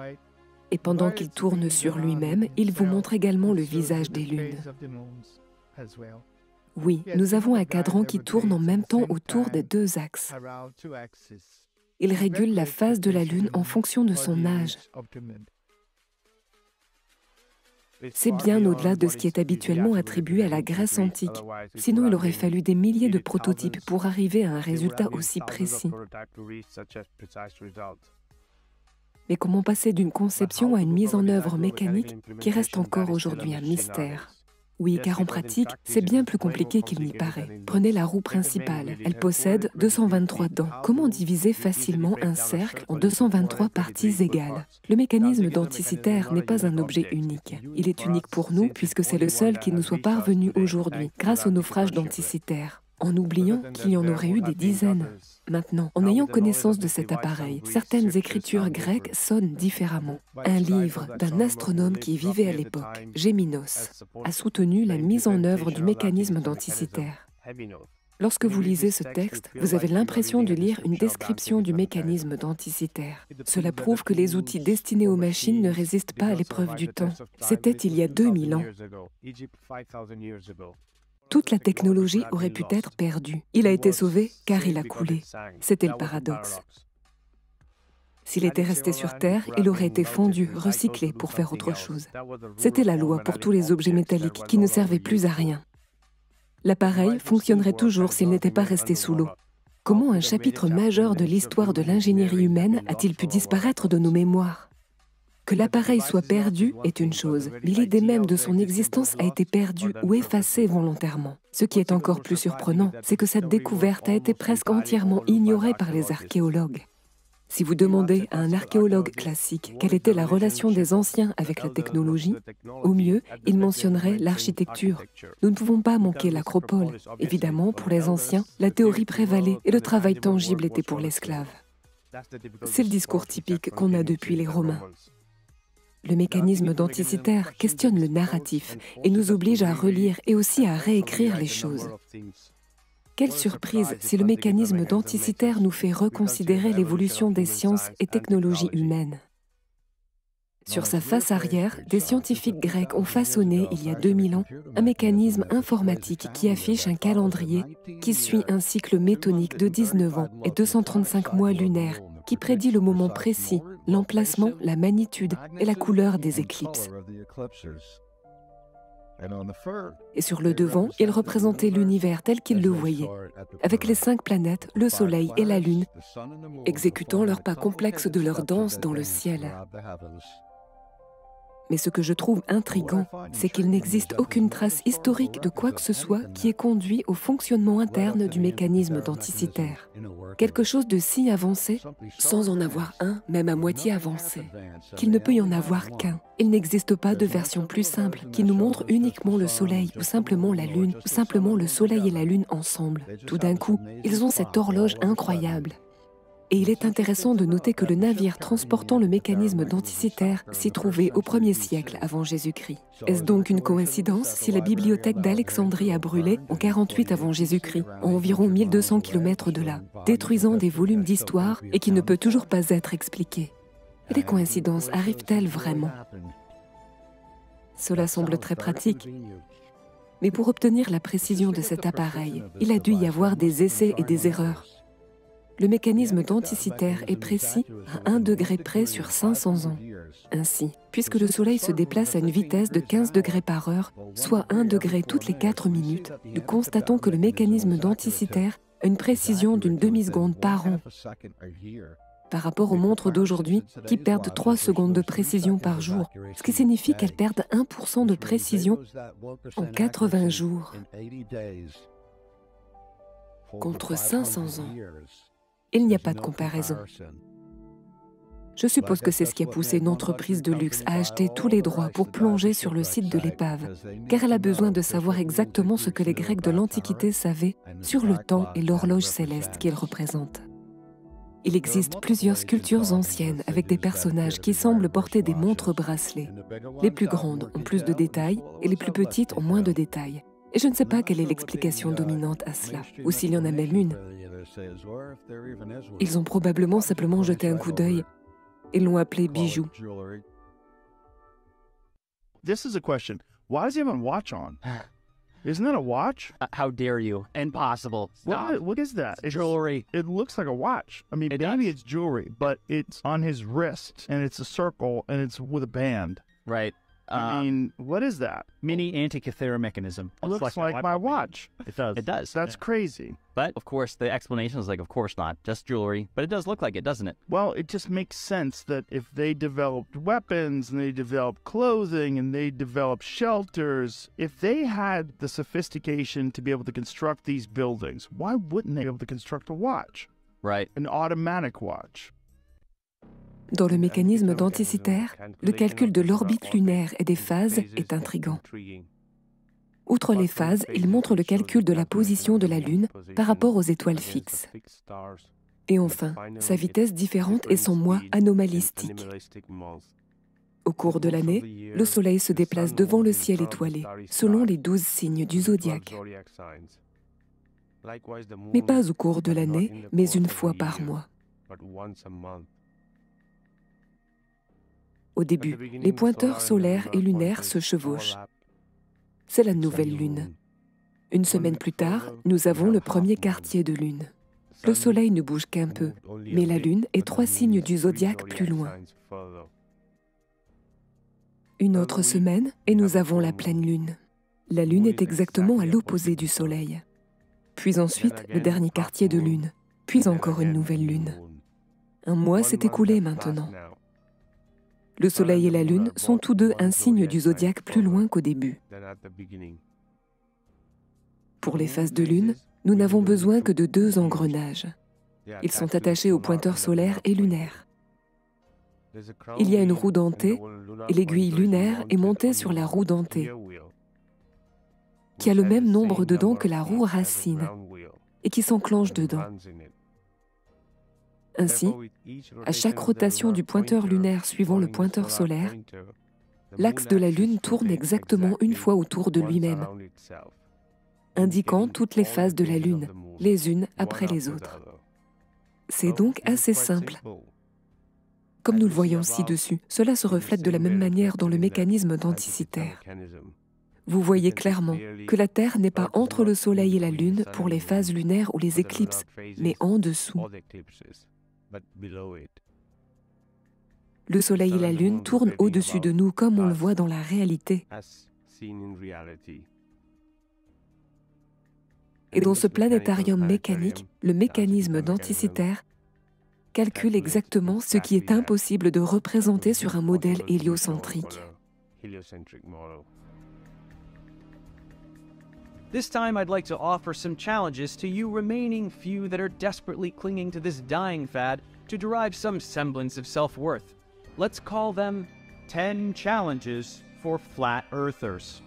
Et pendant qu'il tourne sur lui-même, il vous montre également le visage des lunes. Oui, nous avons un cadran qui tourne en même temps autour des deux axes. Il régule la phase de la Lune en fonction de son âge. C'est bien au-delà de ce qui est habituellement attribué à la Grèce antique. Sinon, il aurait fallu des milliers de prototypes pour arriver à un résultat aussi précis. Mais comment passer d'une conception à une mise en œuvre mécanique qui reste encore aujourd'hui un mystère? Oui, car en pratique, c'est bien plus compliqué qu'il n'y paraît. Prenez la roue principale. Elle possède 223 dents. Comment diviser facilement un cercle en 223 parties égales? Le mécanisme denticitaire n'est pas un objet unique. Il est unique pour nous puisque c'est le seul qui nous soit parvenu aujourd'hui, grâce au naufrage denticitaire, en oubliant qu'il y en aurait eu des dizaines. Maintenant, en ayant connaissance de cet appareil, certaines écritures grecques sonnent différemment. Un livre d'un astronome qui vivait à l'époque, Géminos, a soutenu la mise en œuvre du mécanisme denticitaire. Lorsque vous lisez ce texte, vous avez l'impression de lire une description du mécanisme denticitaire. Cela prouve que les outils destinés aux machines ne résistent pas à l'épreuve du temps. C'était il y a 2000 ans. Toute la technologie aurait pu être perdue. Il a été sauvé car il a coulé. C'était le paradoxe. S'il était resté sur Terre, il aurait été fondu, recyclé pour faire autre chose. C'était la loi pour tous les objets métalliques qui ne servaient plus à rien. L'appareil fonctionnerait toujours s'il n'était pas resté sous l'eau. Comment un chapitre majeur de l'histoire de l'ingénierie humaine a-t-il pu disparaître de nos mémoires? Que l'appareil soit perdu est une chose, mais l'idée même de son existence a été perdue ou effacée volontairement. Ce qui est encore plus surprenant, c'est que cette découverte a été presque entièrement ignorée par les archéologues. Si vous demandez à un archéologue classique quelle était la relation des anciens avec la technologie, au mieux, il mentionnerait l'architecture. Nous ne pouvons pas manquer l'acropole. Évidemment, pour les anciens, la théorie prévalait et le travail tangible était pour l'esclave. C'est le discours typique qu'on a depuis les Romains. Le mécanisme denticitaire questionne le narratif et nous oblige à relire et aussi à réécrire les choses. Quelle surprise si le mécanisme denticitaire nous fait reconsidérer l'évolution des sciences et technologies humaines. Sur sa face arrière, des scientifiques grecs ont façonné, il y a 2000 ans, un mécanisme informatique qui affiche un calendrier qui suit un cycle métonique de 19 ans et 235 mois lunaires qui prédit le moment précis, l'emplacement, la magnitude et la couleur des éclipses. Et sur le devant, il représentait l'univers tel qu'il le voyait, avec les 5 planètes, le Soleil et la Lune, exécutant leurs pas complexes de leur danse dans le ciel. Mais ce que je trouve intriguant, c'est qu'il n'existe aucune trace historique de quoi que ce soit qui ait conduit au fonctionnement interne du mécanisme denticitaire. Quelque chose de si avancé, sans en avoir un, même à moitié avancé, qu'il ne peut y en avoir qu'un. Il n'existe pas de version plus simple qui nous montre uniquement le Soleil, ou simplement la Lune, ou simplement le Soleil et la Lune ensemble. Tout d'un coup, ils ont cette horloge incroyable. Et il est intéressant de noter que le navire transportant le mécanisme denticitaire s'y trouvait au 1er siècle avant Jésus-Christ. Est-ce donc une coïncidence si la bibliothèque d'Alexandrie a brûlé en 48 avant Jésus-Christ, à environ 1200 km de là, détruisant des volumes d'histoire et qui ne peut toujours pas être expliqué? Les coïncidences arrivent-elles vraiment? Cela semble très pratique. Mais pour obtenir la précision de cet appareil, il a dû y avoir des essais et des erreurs. Le mécanisme denticitaire est précis à 1 degré près sur 500 ans. Ainsi, puisque le Soleil se déplace à une vitesse de 15 degrés par heure, soit 1 degré toutes les 4 minutes, nous constatons que le mécanisme denticitaire a une précision d'une demi-seconde par an. par rapport aux montres d'aujourd'hui qui perdent 3 secondes de précision par jour, ce qui signifie qu'elles perdent 1% de précision en 80 jours, contre 500 ans. Il n'y a pas de comparaison. Je suppose que c'est ce qui a poussé une entreprise de luxe à acheter tous les droits pour plonger sur le site de l'épave, car elle a besoin de savoir exactement ce que les Grecs de l'Antiquité savaient sur le temps et l'horloge céleste qu'ils représentent. Il existe plusieurs sculptures anciennes avec des personnages qui semblent porter des montres-bracelets. Les plus grandes ont plus de détails et les plus petites ont moins de détails. Et je ne sais pas quelle est l'explication dominante à cela, ou s'il y en a même une. Ils ont probablement simplement jeté un coup d'œil et l'ont appelé bijou. This is a question. Why does he have a watch on? Isn't that a watch? How dare you? Impossible. Stop. What is that? It's Jewelry. It looks like a watch. I mean, maybe it's jewelry, but it's on his wrist, and it's a circle, and it's with a band. Right. I mean, what is that? Mini Antikythera mechanism. It looks like my watch. It does. It does. That's crazy. But, of course, the explanation is like, of course not. Just jewelry. But it does look like it, doesn't it? Well, it just makes sense that if they developed weapons and they developed clothing and they developed shelters, if they had the sophistication to be able to construct these buildings, why wouldn't they be able to construct a watch? Right. An automatic watch. Dans le mécanisme d'Anticythère, le calcul de l'orbite lunaire et des phases est intrigant. Outre les phases, il montre le calcul de la position de la Lune par rapport aux étoiles fixes. Et enfin, sa vitesse différente et son moi anomalistique. Au cours de l'année, le Soleil se déplace devant le ciel étoilé, selon les 12 signes du zodiaque. Mais pas au cours de l'année, mais une fois par mois. Au début, les pointeurs solaires et lunaires se chevauchent. C'est la nouvelle lune. Une semaine plus tard, nous avons le premier quartier de lune. Le Soleil ne bouge qu'un peu, mais la lune est 3 signes du zodiaque plus loin. Une autre semaine, et nous avons la pleine lune. La lune est exactement à l'opposé du Soleil. Puis ensuite, le dernier quartier de lune, puis encore une nouvelle lune. Un mois s'est écoulé maintenant. Le Soleil et la Lune sont tous deux un signe du zodiaque plus loin qu'au début. Pour les phases de Lune, nous n'avons besoin que de 2 engrenages. Ils sont attachés aux pointeurs solaires et lunaires. Il y a une roue dentée et l'aiguille lunaire est montée sur la roue dentée, qui a le même nombre de dents que la roue racine et qui s'enclenche dedans. Ainsi, à chaque rotation du pointeur lunaire suivant le pointeur solaire, l'axe de la Lune tourne exactement une fois autour de lui-même, indiquant toutes les phases de la Lune, les unes après les autres. C'est donc assez simple. Comme nous le voyons ci-dessus, cela se reflète de la même manière dans le mécanisme d'Anticythère. Vous voyez clairement que la Terre n'est pas entre le Soleil et la Lune pour les phases lunaires ou les éclipses, mais en dessous. Le Soleil et la Lune tournent au-dessus de nous comme on le voit dans la réalité. Et dans ce planétarium mécanique, le mécanisme d'Anticythère calcule exactement ce qui est impossible de représenter sur un modèle héliocentrique. This time I'd like to offer some challenges to you remaining few that are desperately clinging to this dying fad to derive some semblance of self-worth. Let's call them 10 challenges for flat earthers.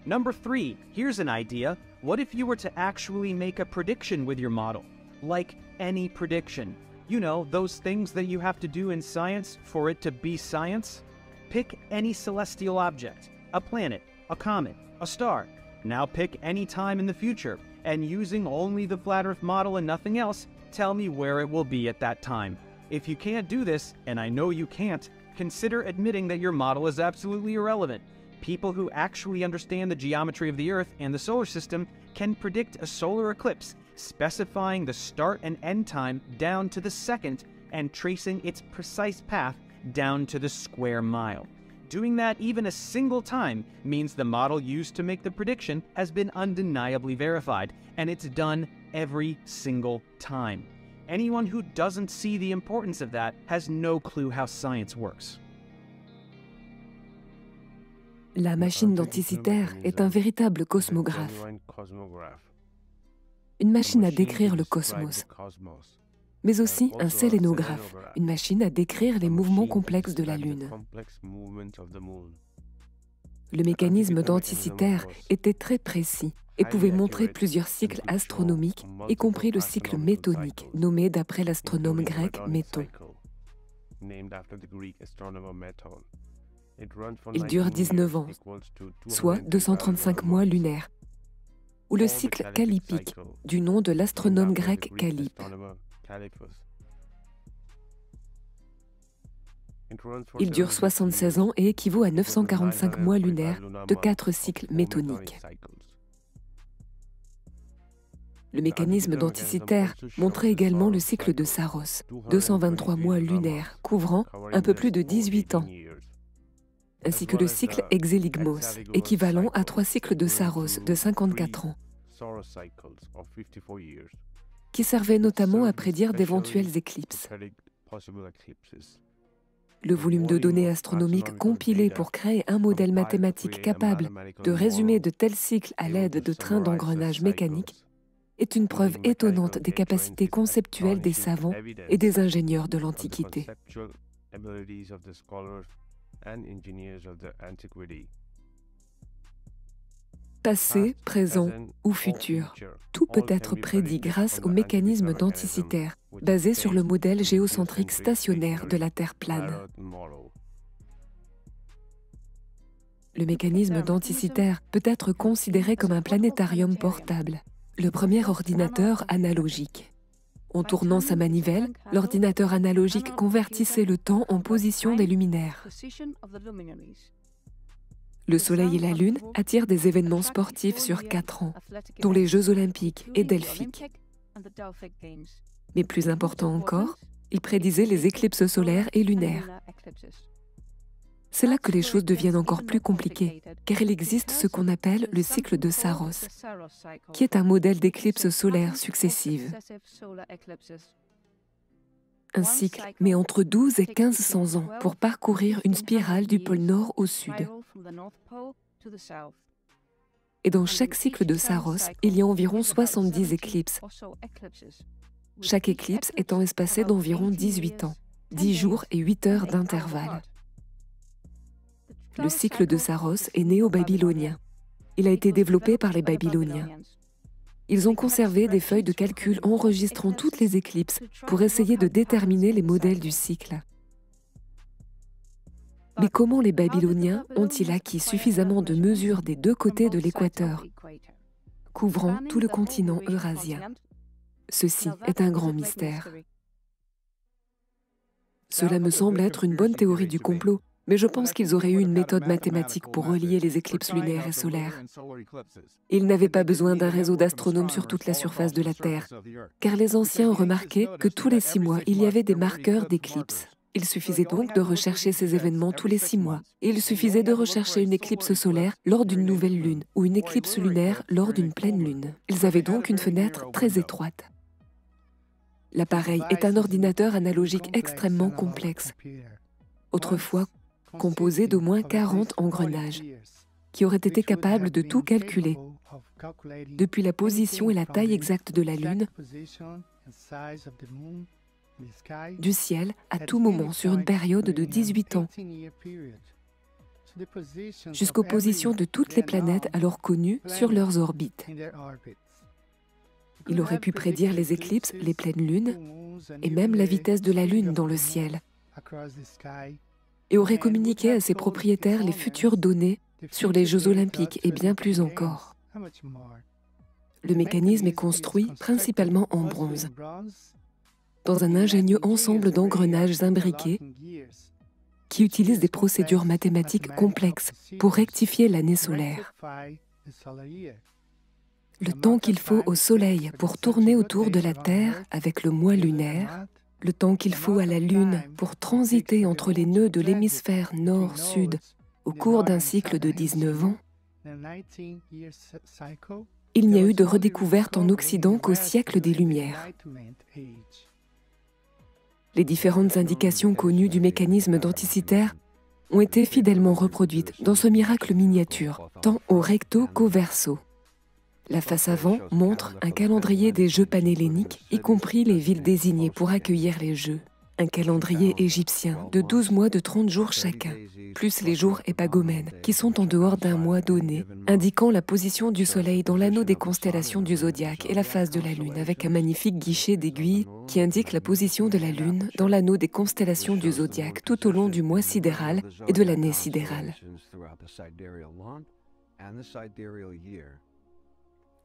Number 3, here's an idea. What if you were to actually make a prediction with your model? Like any prediction. You know, those things that you have to do in science for it to be science? Pick any celestial object, a planet, a comet, a star. Now pick any time in the future, and using only the flat Earth model and nothing else, tell me where it will be at that time. If you can't do this, and I know you can't, consider admitting that your model is absolutely irrelevant. People who actually understand the geometry of the Earth and the solar system can predict a solar eclipse, specifying the start and end time down to the second and tracing its precise path down to the square mile. Doing that even a single time means the model used to make the prediction has been undeniably verified, and it's done every single time. Anyone who doesn't see the importance of that has no clue how science works. La machine denticitaire est un véritable cosmographe, une machine à décrire le cosmos, mais aussi un sélénographe, une machine à décrire les mouvements complexes de la Lune. Le mécanisme denticitaire était très précis et pouvait montrer plusieurs cycles astronomiques, y compris le cycle métonique, nommé d'après l'astronome grec Méton. Il dure 19 ans, soit 235 mois lunaires, ou le cycle callipique, du nom de l'astronome grec Callippe. Il dure 76 ans et équivaut à 945 mois lunaires de 4 cycles métoniques. Le mécanisme denticitaire montrait également le cycle de Saros, 223 mois lunaires, couvrant un peu plus de 18 ans, ainsi que le cycle Exeligmos, équivalent à 3 cycles de Saros de 54 ans, qui servaient notamment à prédire d'éventuelles éclipses. Le volume de données astronomiques compilé pour créer un modèle mathématique capable de résumer de tels cycles à l'aide de trains d'engrenage mécaniques est une preuve étonnante des capacités conceptuelles des savants et des ingénieurs de l'Antiquité. Passé, présent ou futur, tout peut être prédit grâce au mécanisme denticitaire, basé sur le modèle géocentrique stationnaire de la Terre plane. Le mécanisme denticitaire peut être considéré comme un planétarium portable, le premier ordinateur analogique. En tournant sa manivelle, l'ordinateur analogique convertissait le temps en position des luminaires. Le Soleil et la Lune attirent des événements sportifs sur 4 ans, dont les Jeux olympiques et delphiques. Mais plus important encore, ils prédisaient les éclipses solaires et lunaires. C'est là que les choses deviennent encore plus compliquées, car il existe ce qu'on appelle le cycle de Saros, qui est un modèle d'éclipses solaires successives. Un cycle met entre 12 et 1500 ans pour parcourir une spirale du pôle Nord au Sud. Et dans chaque cycle de Saros, il y a environ 70 éclipses, chaque éclipse étant espacée d'environ 18 ans, 10 jours et 8 heures d'intervalle. Le cycle de Saros est néo-babylonien. Il a été développé par les Babyloniens. Ils ont conservé des feuilles de calcul enregistrant toutes les éclipses pour essayer de déterminer les modèles du cycle. Mais comment les Babyloniens ont-ils acquis suffisamment de mesures des deux côtés de l'équateur, couvrant tout le continent eurasien? Ceci est un grand mystère. Cela me semble être une bonne théorie du complot, mais je pense qu'ils auraient eu une méthode mathématique pour relier les éclipses lunaires et solaires. Ils n'avaient pas besoin d'un réseau d'astronomes sur toute la surface de la Terre, car les anciens ont remarqué que tous les 6 mois, il y avait des marqueurs d'éclipses. Il suffisait donc de rechercher ces événements tous les 6 mois, et il suffisait de rechercher une éclipse solaire lors d'une nouvelle lune, ou une éclipse lunaire lors d'une pleine lune. Ils avaient donc une fenêtre très étroite. L'appareil est un ordinateur analogique extrêmement complexe, autrefois composé d'au moins 40 engrenages, qui auraient été capables de tout calculer, depuis la position et la taille exacte de la Lune, du ciel à tout moment sur une période de 18 ans, jusqu'aux positions de toutes les planètes alors connues sur leurs orbites. Il aurait pu prédire les éclipses, les pleines lunes, et même la vitesse de la Lune dans le ciel, et aurait communiqué à ses propriétaires les futures données sur les Jeux olympiques et bien plus encore. Le mécanisme est construit principalement en bronze, dans un ingénieux ensemble d'engrenages imbriqués qui utilisent des procédures mathématiques complexes pour rectifier l'année solaire. Le temps qu'il faut au Soleil pour tourner autour de la Terre avec le mois lunaire, le temps qu'il faut à la Lune pour transiter entre les nœuds de l'hémisphère nord-sud au cours d'un cycle de 19 ans, il n'y a eu de redécouverte en Occident qu'au siècle des Lumières. Les différentes indications connues du mécanisme denticitaire ont été fidèlement reproduites dans ce miracle miniature, tant au recto qu'au verso. La face avant montre un calendrier des jeux panhelléniques, y compris les villes désignées pour accueillir les jeux. Un calendrier égyptien de 12 mois de 30 jours chacun, plus les jours épagomènes, qui sont en dehors d'un mois donné, indiquant la position du Soleil dans l'anneau des constellations du zodiaque et la phase de la Lune, avec un magnifique guichet d'aiguille qui indique la position de la Lune dans l'anneau des constellations du zodiaque tout au long du mois sidéral et de l'année sidérale.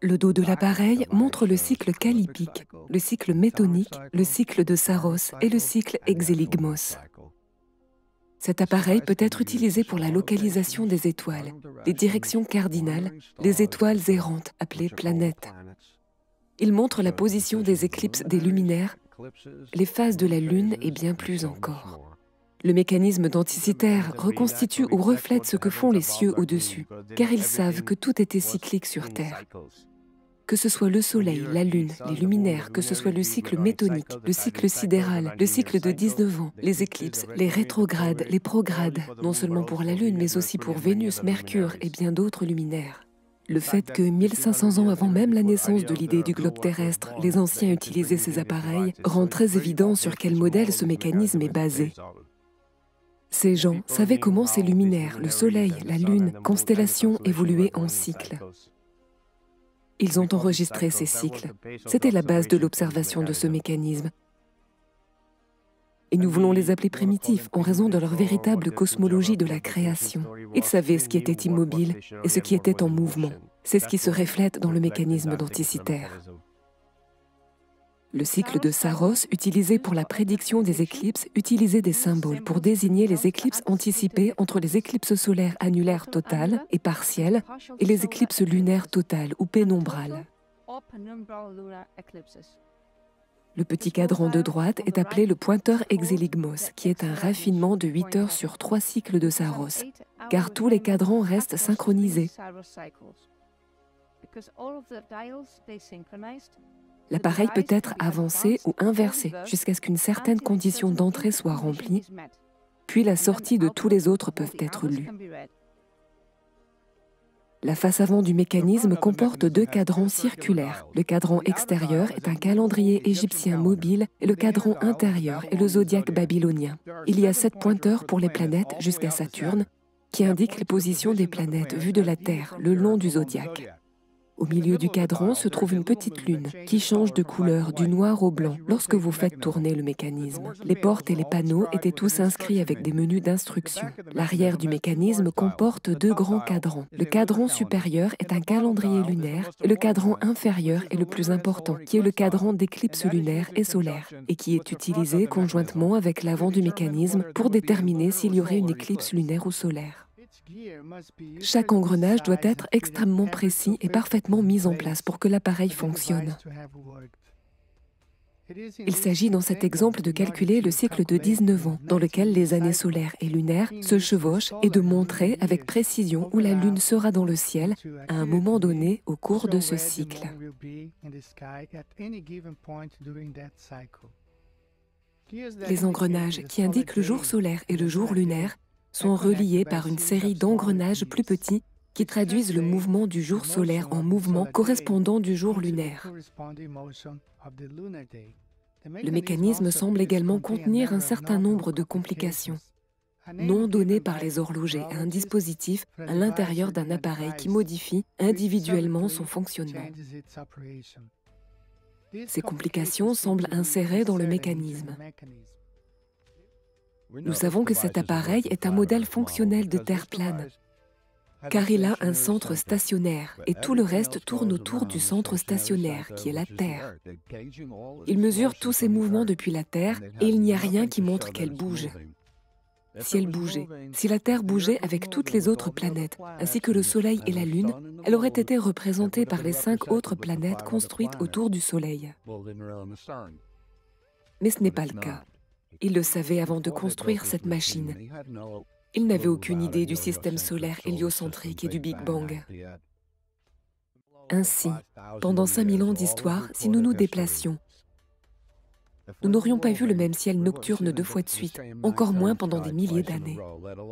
Le dos de l'appareil montre le cycle callipique, le cycle métonique, le cycle de Saros et le cycle exéligmos. Cet appareil peut être utilisé pour la localisation des étoiles, les directions cardinales, les étoiles errantes appelées planètes. Il montre la position des éclipses des luminaires, les phases de la Lune et bien plus encore. Le mécanisme denticitaire reconstitue ou reflète ce que font les cieux au-dessus, car ils savent que tout était cyclique sur Terre. Que ce soit le Soleil, la Lune, les luminaires, que ce soit le cycle métonique, le cycle sidéral, le cycle de 19 ans, les éclipses, les rétrogrades, les progrades, non seulement pour la Lune, mais aussi pour Vénus, Mercure et bien d'autres luminaires. Le fait que 1500 ans avant même la naissance de l'idée du globe terrestre, les anciens utilisaient ces appareils, rend très évident sur quel modèle ce mécanisme est basé. Ces gens savaient comment ces luminaires, le Soleil, la Lune, constellations évoluaient en cycles. Ils ont enregistré ces cycles. C'était la base de l'observation de ce mécanisme. Et nous voulons les appeler primitifs en raison de leur véritable cosmologie de la création. Ils savaient ce qui était immobile et ce qui était en mouvement. C'est ce qui se reflète dans le mécanisme denticitaire. Le cycle de Saros, utilisé pour la prédiction des éclipses, utilisait des symboles pour désigner les éclipses anticipées entre les éclipses solaires annulaires totales et partielles et les éclipses lunaires totales ou pénombrales. Le petit cadran de droite est appelé le pointeur exéligmos, qui est un raffinement de 8 heures sur 3 cycles de Saros, car tous les cadrans restent synchronisés. L'appareil peut être avancé ou inversé jusqu'à ce qu'une certaine condition d'entrée soit remplie, puis la sortie de tous les autres peuvent être lues. La face avant du mécanisme comporte 2 cadrans circulaires. Le cadran extérieur est un calendrier égyptien mobile et le cadran intérieur est le zodiaque babylonien. Il y a 7 pointeurs pour les planètes jusqu'à Saturne qui indiquent les positions des planètes vues de la Terre le long du zodiaque. Au milieu du cadran se trouve une petite lune qui change de couleur du noir au blanc lorsque vous faites tourner le mécanisme. Les portes et les panneaux étaient tous inscrits avec des menus d'instructions. L'arrière du mécanisme comporte 2 grands cadrans. Le cadran supérieur est un calendrier lunaire et le cadran inférieur est le plus important, qui est le cadran d'éclipses lunaires et solaires et qui est utilisé conjointement avec l'avant du mécanisme pour déterminer s'il y aurait une éclipse lunaire ou solaire. Chaque engrenage doit être extrêmement précis et parfaitement mis en place pour que l'appareil fonctionne. Il s'agit dans cet exemple de calculer le cycle de 19 ans, dans lequel les années solaires et lunaires se chevauchent et de montrer avec précision où la Lune sera dans le ciel à un moment donné au cours de ce cycle. Les engrenages qui indiquent le jour solaire et le jour lunaire sont reliés par une série d'engrenages plus petits qui traduisent le mouvement du jour solaire en mouvement correspondant du jour lunaire. Le mécanisme semble également contenir un certain nombre de complications, non données par les horlogers à un dispositif à l'intérieur d'un appareil qui modifie individuellement son fonctionnement. Ces complications semblent insérées dans le mécanisme. Nous savons que cet appareil est un modèle fonctionnel de Terre plane, car il a un centre stationnaire et tout le reste tourne autour du centre stationnaire, qui est la Terre. Il mesure tous ses mouvements depuis la Terre et il n'y a rien qui montre qu'elle bouge. Si elle bougeait, si la Terre bougeait avec toutes les autres planètes, ainsi que le Soleil et la Lune, elle aurait été représentée par les 5 autres planètes construites autour du Soleil. Mais ce n'est pas le cas. Il le savait avant de construire cette machine. Il n'avait aucune idée du système solaire héliocentrique et du Big Bang. Ainsi, pendant 5000 ans d'histoire, si nous nous déplacions, nous n'aurions pas vu le même ciel nocturne 2 fois de suite, encore moins pendant des milliers d'années.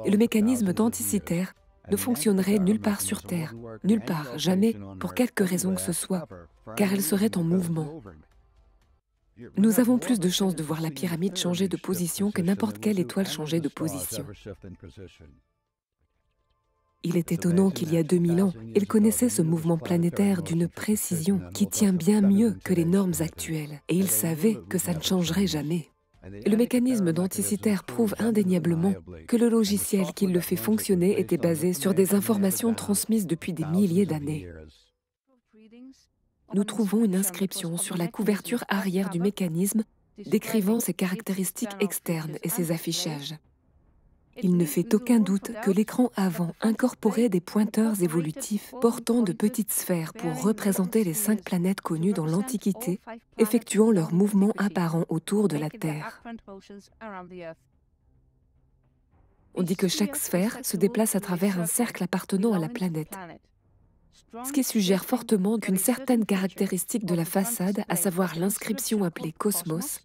Et le mécanisme denticitaire ne fonctionnerait nulle part sur Terre, nulle part, jamais, pour quelque raison que ce soit, car elle serait en mouvement. Nous avons plus de chances de voir la pyramide changer de position que n'importe quelle étoile changer de position. Il est étonnant qu'il y a 2000 ans, il connaissait ce mouvement planétaire d'une précision qui tient bien mieux que les normes actuelles, et il savait que ça ne changerait jamais. Le mécanisme denticitaire prouve indéniablement que le logiciel qui le fait fonctionner était basé sur des informations transmises depuis des milliers d'années. Nous trouvons une inscription sur la couverture arrière du mécanisme décrivant ses caractéristiques externes et ses affichages. Il ne fait aucun doute que l'écran avant incorporait des pointeurs évolutifs portant de petites sphères pour représenter les 5 planètes connues dans l'Antiquité, effectuant leurs mouvements apparents autour de la Terre. On dit que chaque sphère se déplace à travers un cercle appartenant à la planète, ce qui suggère fortement qu'une certaine caractéristique de la façade, à savoir l'inscription appelée Cosmos,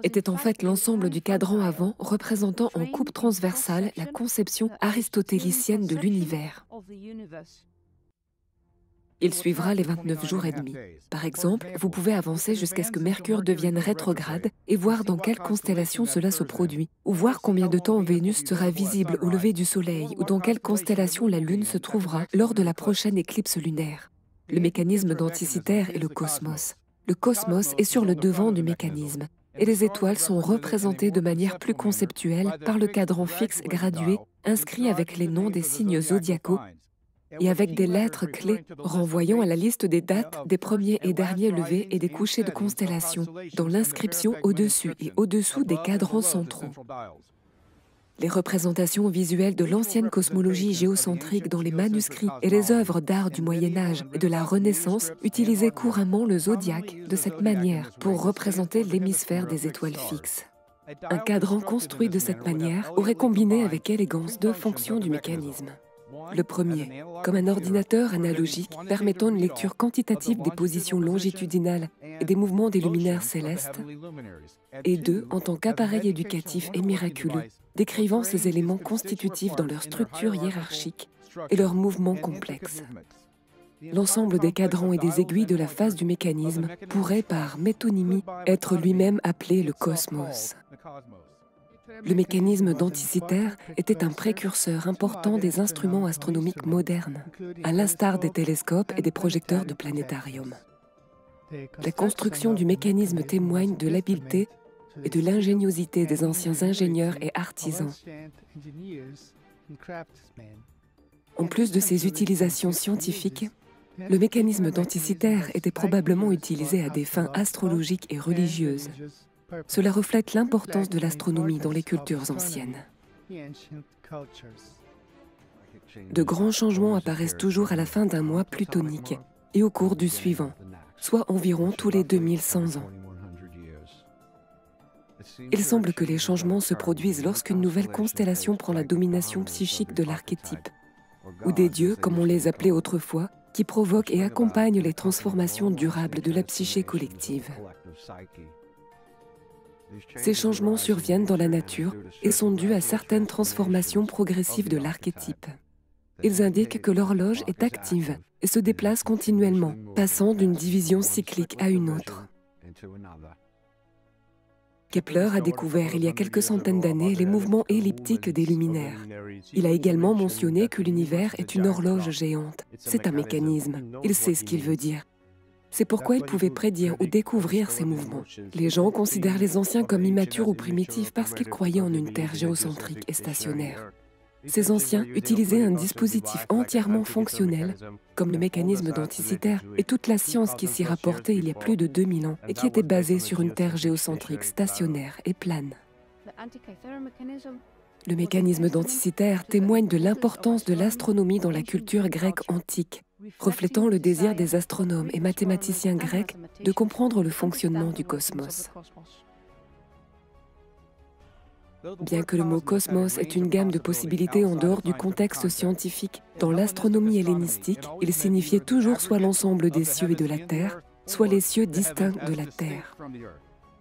était en fait l'ensemble du cadran avant représentant en coupe transversale la conception aristotélicienne de l'univers. Il suivra les 29 jours et demi. Par exemple, vous pouvez avancer jusqu'à ce que Mercure devienne rétrograde et voir dans quelle constellation cela se produit, ou voir combien de temps Vénus sera visible au lever du Soleil, ou dans quelle constellation la Lune se trouvera lors de la prochaine éclipse lunaire. Le mécanisme denticitaire est le cosmos. Le cosmos est sur le devant du mécanisme, et les étoiles sont représentées de manière plus conceptuelle par le cadran fixe gradué inscrit avec les noms des signes zodiacaux et avec des lettres clés renvoyant à la liste des dates des premiers et derniers levers et des couchers de constellations dans l'inscription au-dessus et au-dessous des cadrans centraux. Les représentations visuelles de l'ancienne cosmologie géocentrique dans les manuscrits et les œuvres d'art du Moyen-Âge et de la Renaissance utilisaient couramment le zodiaque de cette manière pour représenter l'hémisphère des étoiles fixes. Un cadran construit de cette manière aurait combiné avec élégance 2 fonctions du mécanisme. Le premier, comme un ordinateur analogique permettant une lecture quantitative des positions longitudinales et des mouvements des luminaires célestes, et 2, en tant qu'appareil éducatif et miraculeux, décrivant ces éléments constitutifs dans leur structure hiérarchique et leurs mouvements complexes. L'ensemble des cadrans et des aiguilles de la face du mécanisme pourrait, par métonymie, être lui-même appelé le cosmos. Le mécanisme denticitaire était un précurseur important des instruments astronomiques modernes, à l'instar des télescopes et des projecteurs de planétarium. La construction du mécanisme témoigne de l'habileté et de l'ingéniosité des anciens ingénieurs et artisans. En plus de ses utilisations scientifiques, le mécanisme denticitaire était probablement utilisé à des fins astrologiques et religieuses. Cela reflète l'importance de l'astronomie dans les cultures anciennes. De grands changements apparaissent toujours à la fin d'un mois plutonique et au cours du suivant, soit environ tous les 2100 ans. Il semble que les changements se produisent lorsqu'une nouvelle constellation prend la domination psychique de l'archétype, ou des dieux, comme on les appelait autrefois, qui provoquent et accompagnent les transformations durables de la psyché collective. Ces changements surviennent dans la nature et sont dus à certaines transformations progressives de l'archétype. Ils indiquent que l'horloge est active et se déplace continuellement, passant d'une division cyclique à une autre. Kepler a découvert il y a quelques centaines d'années les mouvements elliptiques des luminaires. Il a également mentionné que l'univers est une horloge géante. C'est un mécanisme. Il sait ce qu'il veut dire. C'est pourquoi il pouvait prédire ou découvrir ces mouvements. Les gens considèrent les anciens comme immatures ou primitifs parce qu'ils croyaient en une Terre géocentrique et stationnaire. Ces anciens utilisaient un dispositif entièrement fonctionnel, comme le mécanisme denticitaire et toute la science qui s'y rapportait il y a plus de 2000 ans et qui était basée sur une Terre géocentrique stationnaire et plane. Le mécanisme denticitaire témoigne de l'importance de l'astronomie dans la culture grecque antique, reflétant le désir des astronomes et mathématiciens grecs de comprendre le fonctionnement du cosmos. Bien que le mot cosmos ait une gamme de possibilités en dehors du contexte scientifique, dans l'astronomie hellénistique, il signifiait toujours soit l'ensemble des cieux et de la terre, soit les cieux distincts de la terre.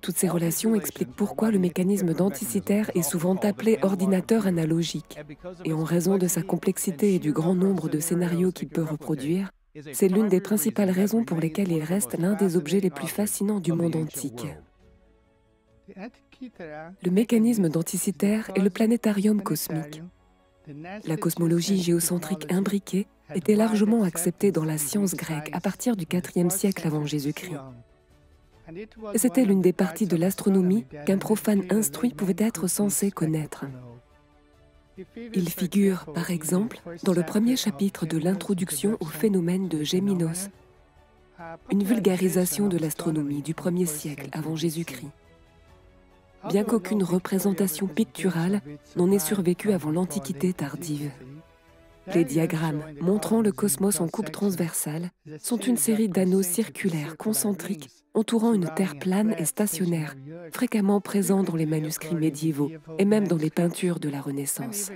Toutes ces relations expliquent pourquoi le mécanisme d'Anticythère est souvent appelé ordinateur analogique. Et en raison de sa complexité et du grand nombre de scénarios qu'il peut reproduire, c'est l'une des principales raisons pour lesquelles il reste l'un des objets les plus fascinants du monde antique. Le mécanisme d'Anticythère est le planétarium cosmique. La cosmologie géocentrique imbriquée était largement acceptée dans la science grecque à partir du IVe siècle avant Jésus-Christ. Et c'était l'une des parties de l'astronomie qu'un profane instruit pouvait être censé connaître. Il figure, par exemple, dans le premier chapitre de l'introduction au phénomène de Géminos, une vulgarisation de l'astronomie du 1er siècle avant Jésus-Christ. Bien qu'aucune représentation picturale n'en ait survécu avant l'Antiquité tardive. Les diagrammes montrant le cosmos en coupe transversale sont une série d'anneaux circulaires concentriques entourant une Terre plane et stationnaire, fréquemment présents dans les manuscrits médiévaux et même dans les peintures de la Renaissance.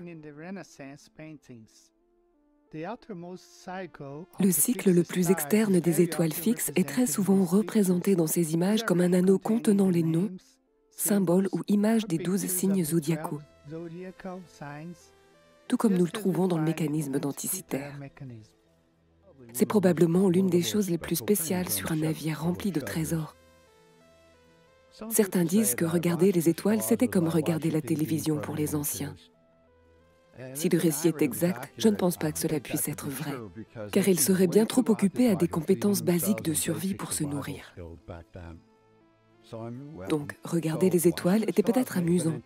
Le cycle le plus externe des étoiles fixes est très souvent représenté dans ces images comme un anneau contenant les noms, symboles ou images des 12 signes zodiacaux, tout comme nous le trouvons dans le mécanisme d'Anticythère. C'est probablement l'une des choses les plus spéciales sur un navire rempli de trésors. Certains disent que regarder les étoiles, c'était comme regarder la télévision pour les anciens. Si le récit est exact, je ne pense pas que cela puisse être vrai, car ils seraient bien trop occupés à des compétences basiques de survie pour se nourrir. Donc, regarder les étoiles était peut-être amusant.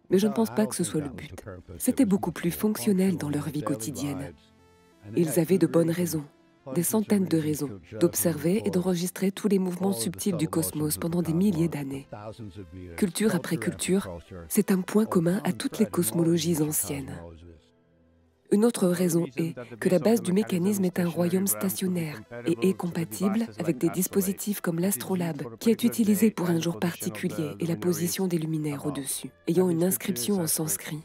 Mais je ne pense pas que ce soit le but. C'était beaucoup plus fonctionnel dans leur vie quotidienne. Ils avaient de bonnes raisons, des centaines de raisons, d'observer et d'enregistrer tous les mouvements subtils du cosmos pendant des milliers d'années. Culture après culture, c'est un point commun à toutes les cosmologies anciennes. Une autre raison est que la base du mécanisme est un royaume stationnaire et est compatible avec des dispositifs comme l'astrolabe, qui est utilisé pour un jour particulier et la position des luminaires au-dessus, ayant une inscription en sanskrit.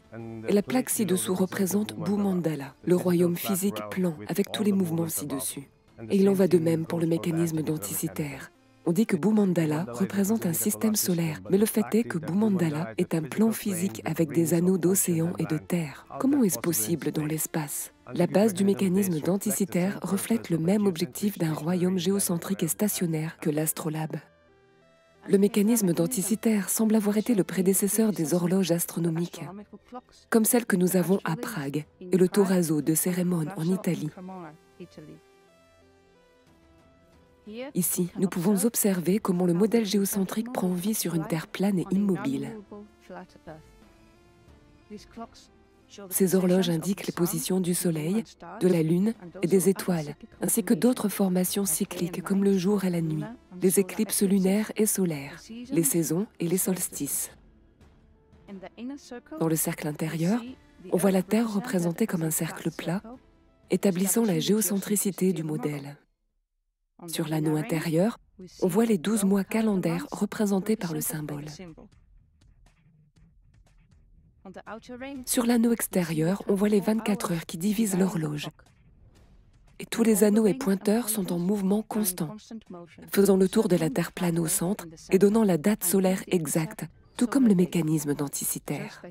Et la plaque ci-dessous représente Bhumandala, le royaume physique plan, avec tous les mouvements ci-dessus. Et il en va de même pour le mécanisme d'Anticythère. On dit que Bhumandala représente un système solaire, mais le fait est que Bhumandala est un plan physique avec des anneaux d'océan et de terre. Comment est-ce possible dans l'espace? La base du mécanisme d'Anticythère reflète le même objectif d'un royaume géocentrique et stationnaire que l'astrolabe. Le mécanisme d'Anticythère semble avoir été le prédécesseur des horloges astronomiques, comme celle que nous avons à Prague et le Torraso de Cérémone en Italie. Ici, nous pouvons observer comment le modèle géocentrique prend vie sur une Terre plane et immobile. Ces horloges indiquent les positions du Soleil, de la Lune et des étoiles, ainsi que d'autres formations cycliques comme le jour et la nuit, les éclipses lunaires et solaires, les saisons et les solstices. Dans le cercle intérieur, on voit la Terre représentée comme un cercle plat, établissant la géocentricité du modèle. Sur l'anneau intérieur, on voit les 12 mois calendaires représentés par le symbole. Sur l'anneau extérieur, on voit les 24 heures qui divisent l'horloge. Et tous les anneaux et pointeurs sont en mouvement constant, faisant le tour de la Terre plane au centre et donnant la date solaire exacte, tout comme le mécanisme d'Anticythère.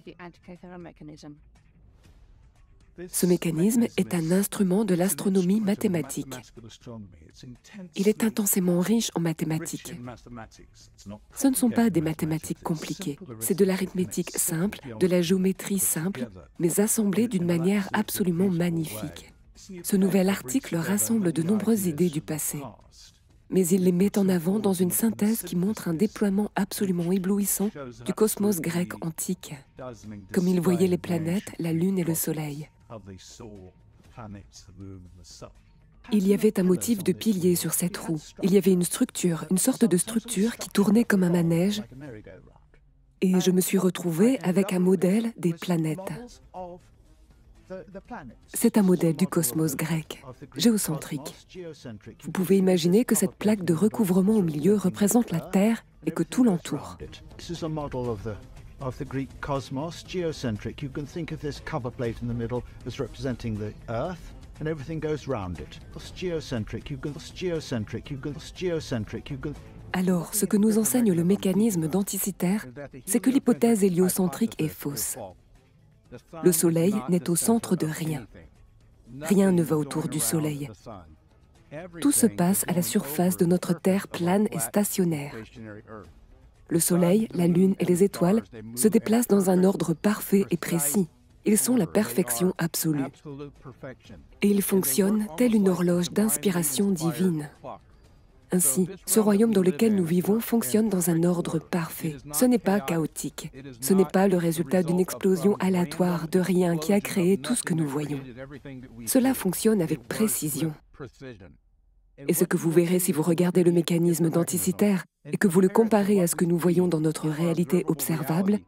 Ce mécanisme est un instrument de l'astronomie mathématique. Il est intensément riche en mathématiques. Ce ne sont pas des mathématiques compliquées, c'est de l'arithmétique simple, de la géométrie simple, mais assemblée d'une manière absolument magnifique. Ce nouvel article rassemble de nombreuses idées du passé, mais il les met en avant dans une synthèse qui montre un déploiement absolument éblouissant du cosmos grec antique, comme il voyait les planètes, la Lune et le Soleil. Il y avait un motif de pilier sur cette roue. Il y avait une structure, une sorte de structure qui tournait comme un manège. Et je me suis retrouvée avec un modèle des planètes. C'est un modèle du cosmos grec, géocentrique. Vous pouvez imaginer que cette plaque de recouvrement au milieu représente la Terre et que tout l'entoure. Of the Greek cosmos, geocentric. You can think of this cover plate in the middle as representing the Earth, and everything goes round it. It's geocentric. Alors, ce que nous enseigne le mécanisme d'Anticythère, c'est que l'hypothèse héliocentrique est fausse. Le Soleil n'est au centre de rien. Rien ne va autour du Soleil. Tout se passe à la surface de notre Terre plane et stationnaire. Le Soleil, la Lune et les étoiles se déplacent dans un ordre parfait et précis. Ils sont la perfection absolue. Et ils fonctionnent telle une horloge d'inspiration divine. Ainsi, ce royaume dans lequel nous vivons fonctionne dans un ordre parfait. Ce n'est pas chaotique. Ce n'est pas le résultat d'une explosion aléatoire de rien qui a créé tout ce que nous voyons. Cela fonctionne avec précision. Et ce que vous verrez si vous regardez le mécanisme d'Anticythère et que vous le comparez à ce que nous voyons dans notre réalité observable,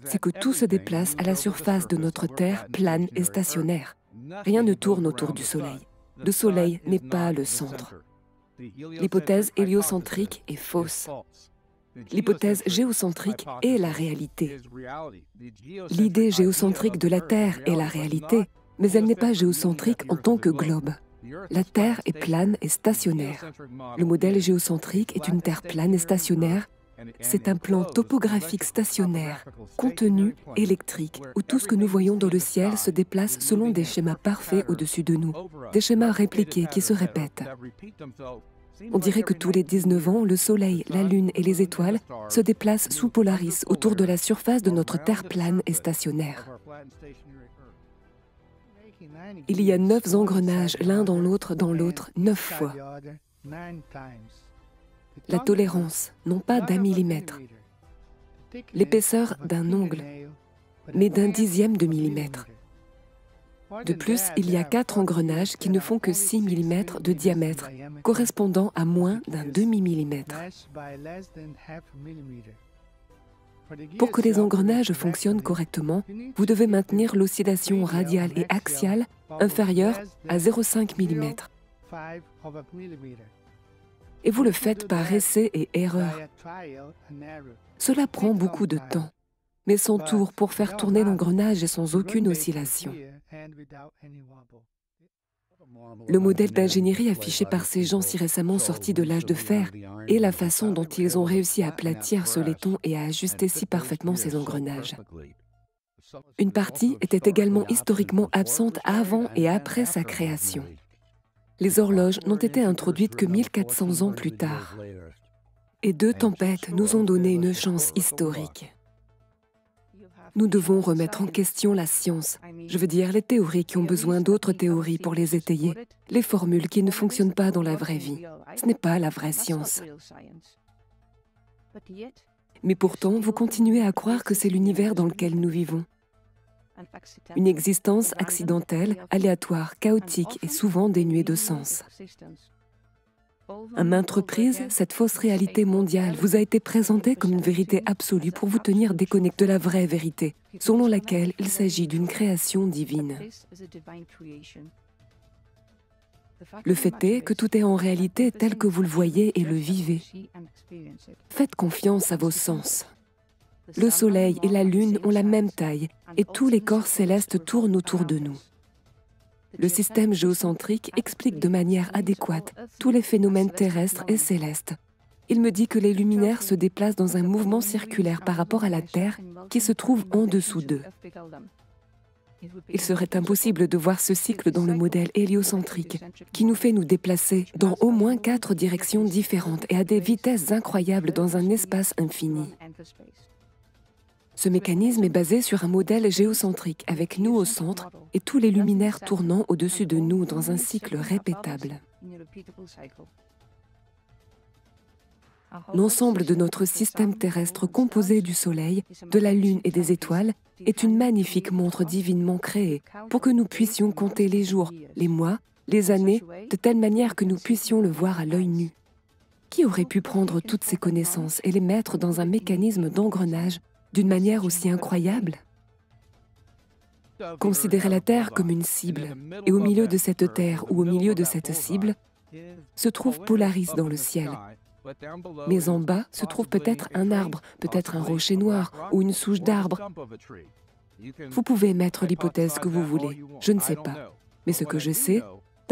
c'est que tout se déplace à la surface de notre Terre plane et stationnaire. Rien ne tourne autour du Soleil. Le Soleil n'est pas le centre. L'hypothèse héliocentrique est fausse. L'hypothèse géocentrique est la réalité. L'idée géocentrique de la Terre est la réalité, mais elle n'est pas géocentrique en tant que globe. La Terre est plane et stationnaire. Le modèle géocentrique est une Terre plane et stationnaire. C'est un plan topographique stationnaire, contenu, électrique, où tout ce que nous voyons dans le ciel se déplace selon des schémas parfaits au-dessus de nous, des schémas répliqués qui se répètent. On dirait que tous les 19 ans, le Soleil, la Lune et les étoiles se déplacent sous Polaris autour de la surface de notre Terre plane et stationnaire. Il y a 9 engrenages l'un dans l'autre, 9 fois. La tolérance, non pas d'1 millimètre, l'épaisseur d'un ongle, mais d'un dixième de millimètre. De plus, il y a 4 engrenages qui ne font que 6 mm de diamètre, correspondant à moins d'un demi-millimètre. Pour que les engrenages fonctionnent correctement, vous devez maintenir l'oscillation radiale et axiale inférieure à 0,5 mm. Et vous le faites par essai et erreur. Cela prend beaucoup de temps, mais sans tour pour faire tourner l'engrenage et sans aucune oscillation. Le modèle d'ingénierie affiché par ces gens si récemment sortis de l'âge de fer et la façon dont ils ont réussi à aplatir ce laiton et à ajuster si parfaitement ces engrenages. Une partie était également historiquement absente avant et après sa création. Les horloges n'ont été introduites que 1400 ans plus tard. Et 2 tempêtes nous ont donné une chance historique. Nous devons remettre en question la science, je veux dire les théories qui ont besoin d'autres théories pour les étayer, les formules qui ne fonctionnent pas dans la vraie vie. Ce n'est pas la vraie science. Mais pourtant, vous continuez à croire que c'est l'univers dans lequel nous vivons. Une existence accidentelle, aléatoire, chaotique et souvent dénuée de sens. À maintes reprises, cette fausse réalité mondiale vous a été présentée comme une vérité absolue pour vous tenir déconnecté de la vraie vérité, selon laquelle il s'agit d'une création divine. Le fait est que tout est en réalité tel que vous le voyez et le vivez. Faites confiance à vos sens. Le Soleil et la Lune ont la même taille et tous les corps célestes tournent autour de nous. Le système géocentrique explique de manière adéquate tous les phénomènes terrestres et célestes. Il me dit que les luminaires se déplacent dans un mouvement circulaire par rapport à la Terre qui se trouve en dessous d'eux. Il serait impossible de voir ce cycle dans le modèle héliocentrique qui nous fait nous déplacer dans au moins 4 directions différentes et à des vitesses incroyables dans un espace infini. Ce mécanisme est basé sur un modèle géocentrique avec nous au centre et tous les luminaires tournant au-dessus de nous dans un cycle répétable. L'ensemble de notre système terrestre composé du Soleil, de la Lune et des étoiles est une magnifique montre divinement créée pour que nous puissions compter les jours, les mois, les années, de telle manière que nous puissions le voir à l'œil nu. Qui aurait pu prendre toutes ces connaissances et les mettre dans un mécanisme d'engrenage d'une manière aussi incroyable? Considérez la Terre comme une cible, et au milieu de cette Terre ou au milieu de cette cible se trouve Polaris dans le ciel. Mais en bas se trouve peut-être un arbre, peut-être un rocher noir ou une souche d'arbre. Vous pouvez mettre l'hypothèse que vous voulez, je ne sais pas. Mais ce que je sais,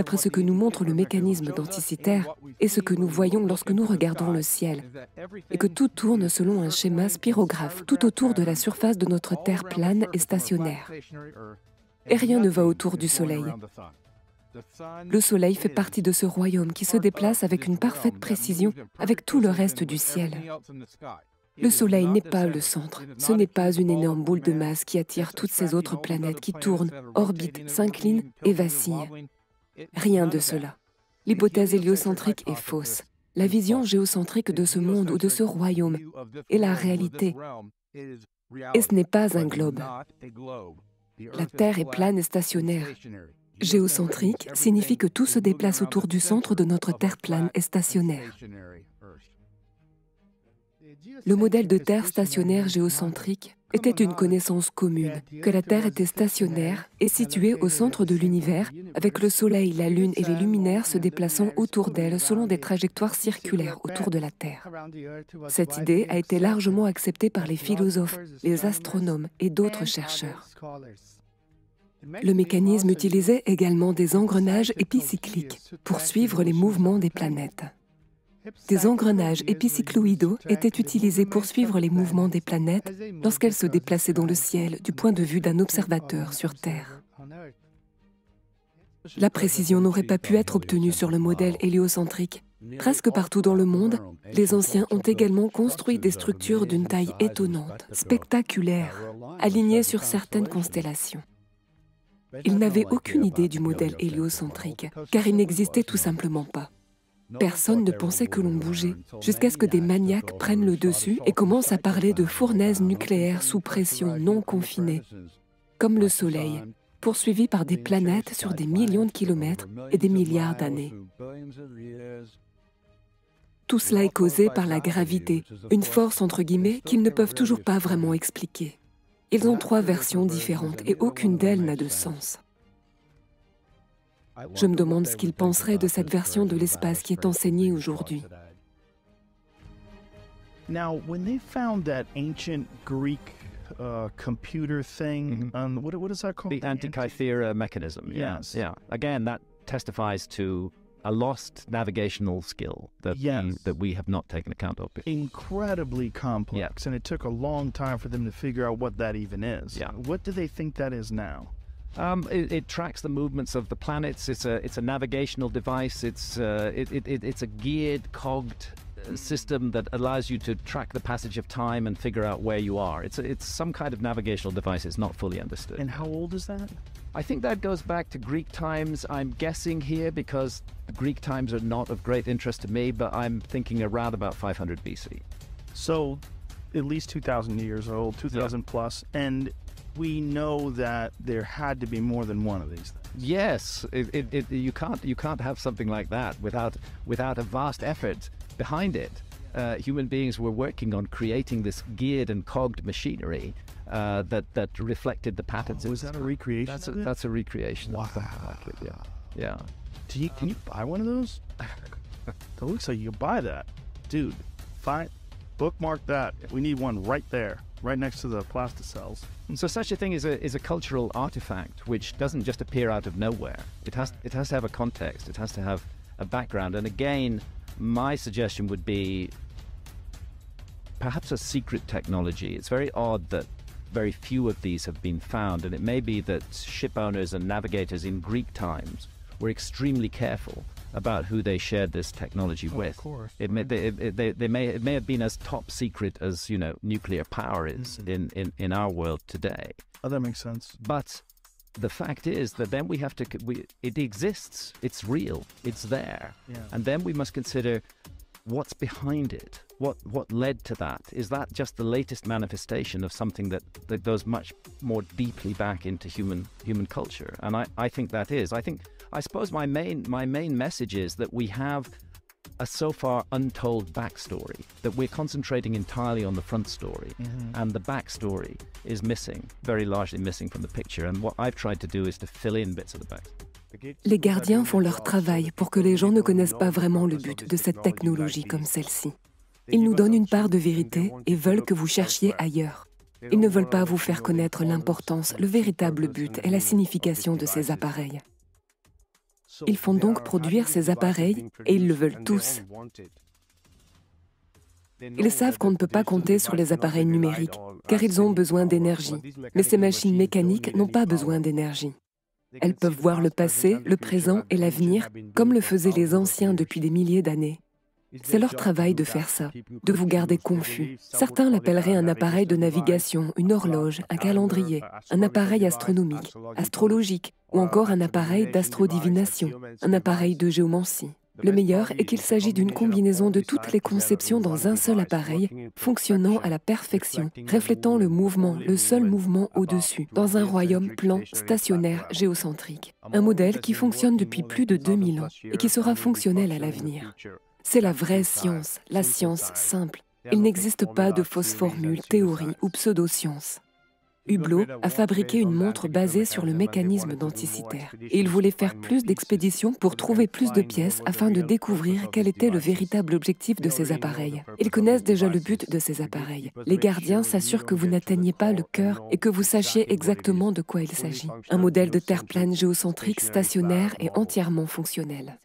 d'après ce que nous montre le mécanisme denticitaire et ce que nous voyons lorsque nous regardons le ciel, et que tout tourne selon un schéma spirographe tout autour de la surface de notre Terre plane et stationnaire. Et rien ne va autour du Soleil. Le Soleil fait partie de ce royaume qui se déplace avec une parfaite précision avec tout le reste du ciel. Le Soleil n'est pas le centre, ce n'est pas une énorme boule de masse qui attire toutes ces autres planètes qui tournent, orbitent, s'inclinent et vacillent. Rien de cela. L'hypothèse héliocentrique est fausse. La vision géocentrique de ce monde ou de ce royaume est la réalité. Et ce n'est pas un globe. La Terre est plane et stationnaire. Géocentrique signifie que tout se déplace autour du centre de notre Terre plane et stationnaire. Le modèle de Terre stationnaire géocentrique était une connaissance commune, que la Terre était stationnaire et située au centre de l'univers, avec le Soleil, la Lune et les luminaires se déplaçant autour d'elle selon des trajectoires circulaires autour de la Terre. Cette idée a été largement acceptée par les philosophes, les astronomes et d'autres chercheurs. Le mécanisme utilisait également des engrenages épicycliques pour suivre les mouvements des planètes. Des engrenages épicycloïdaux étaient utilisés pour suivre les mouvements des planètes lorsqu'elles se déplaçaient dans le ciel du point de vue d'un observateur sur Terre. La précision n'aurait pas pu être obtenue sur le modèle héliocentrique. Presque partout dans le monde, les anciens ont également construit des structures d'une taille étonnante, spectaculaire, alignées sur certaines constellations. Ils n'avaient aucune idée du modèle héliocentrique, car il n'existait tout simplement pas. Personne ne pensait que l'on bougeait, jusqu'à ce que des maniaques prennent le dessus et commencent à parler de fournaises nucléaires sous pression non confinées, comme le Soleil, poursuivies par des planètes sur des millions de kilomètres et des milliards d'années. Tout cela est causé par la gravité, une force entre guillemets qu'ils ne peuvent toujours pas vraiment expliquer. Ils ont 3 versions différentes et aucune d'elles n'a de sens. Je me demande ce qu'ils penseraient de cette version de l'espace qui est enseignée aujourd'hui. Now, when they found that ancient Greek computer thing, what is that called? The Antikythera mechanism. Yes. Yeah. Again, that testifies to a lost navigational skill that, that we have not taken account of before. Incredibly complex, and it took a long time for them to figure out what that even is. Yeah. What do they think that is now? It tracks the movements of the planets. It's a navigational device. It's a geared, cogged system that allows you to track the passage of time and figure out where you are. It's some kind of navigational device. It's not fully understood. And how old is that? I think that goes back to Greek times. I'm guessing here because the Greek times are not of great interest to me, but I'm thinking around about 500 BC. So, at least 2,000 years old, 2,000 plus, and we know that there had to be more than one of these things. Yes, you can't have something like that without a vast effort behind it. Human beings were working on creating this geared and cogged machinery that reflected the patterns. Was that a recreation? That's a recreation. Wow. Like it, yeah. Can you buy one of those? It looks like you can buy that, dude. Fine, bookmark that. We need one right there, right next to the plasticells. So such a thing is a cultural artifact which doesn't just appear out of nowhere. It has to have a context. It has to have a background. And again, my suggestion would be perhaps a secret technology. It's very odd that very few of these have been found, and it may be that ship owners and navigators in Greek times were extremely careful about who they shared this technology with. Of course. It may have been as top secret as, you know, nuclear power is in our world today. Oh, that makes sense. But the fact is that then we have to, it exists, it's real, it's there. Yeah. And then we must consider what's behind it. What led to that? Is that just the latest manifestation of something that goes much more deeply back into human culture? And I think that is. I suppose my main message is that we have a so far untold backstory, that we're concentrating entirely on the front story, and the backstory is missing, very largely missing from the picture. And what I've tried to do is to fill in bits of the backstory. Les gardiens font leur travail pour que les gens ne connaissent pas vraiment le but de cette technologie comme celle-ci. Ils nous donnent une part de vérité et veulent que vous cherchiez ailleurs. Ils ne veulent pas vous faire connaître l'importance, le véritable but et la signification de ces appareils. Ils font donc produire ces appareils et ils le veulent tous. Ils savent qu'on ne peut pas compter sur les appareils numériques, car ils ont besoin d'énergie. Mais ces machines mécaniques n'ont pas besoin d'énergie. Elles peuvent voir le passé, le présent et l'avenir, comme le faisaient les anciens depuis des milliers d'années. C'est leur travail de faire ça, de vous garder confus. Certains l'appelleraient un appareil de navigation, une horloge, un calendrier, un appareil astronomique, astrologique, ou encore un appareil d'astrodivination, un appareil de géomancie. Le meilleur est qu'il s'agit d'une combinaison de toutes les conceptions dans un seul appareil, fonctionnant à la perfection, reflétant le mouvement, le seul mouvement au-dessus, dans un royaume plan, stationnaire, géocentrique. Un modèle qui fonctionne depuis plus de 2000 ans et qui sera fonctionnel à l'avenir. C'est la vraie science, la science simple. Il n'existe pas de fausses formules, théories ou pseudo-sciences. Hublot a fabriqué une montre basée sur le mécanisme d'Anticythère. Et il voulait faire plus d'expéditions pour trouver plus de pièces afin de découvrir quel était le véritable objectif de ces appareils. Ils connaissent déjà le but de ces appareils. Les gardiens s'assurent que vous n'atteigniez pas le cœur et que vous sachiez exactement de quoi il s'agit. Un modèle de terre plane géocentrique, stationnaire et entièrement fonctionnel.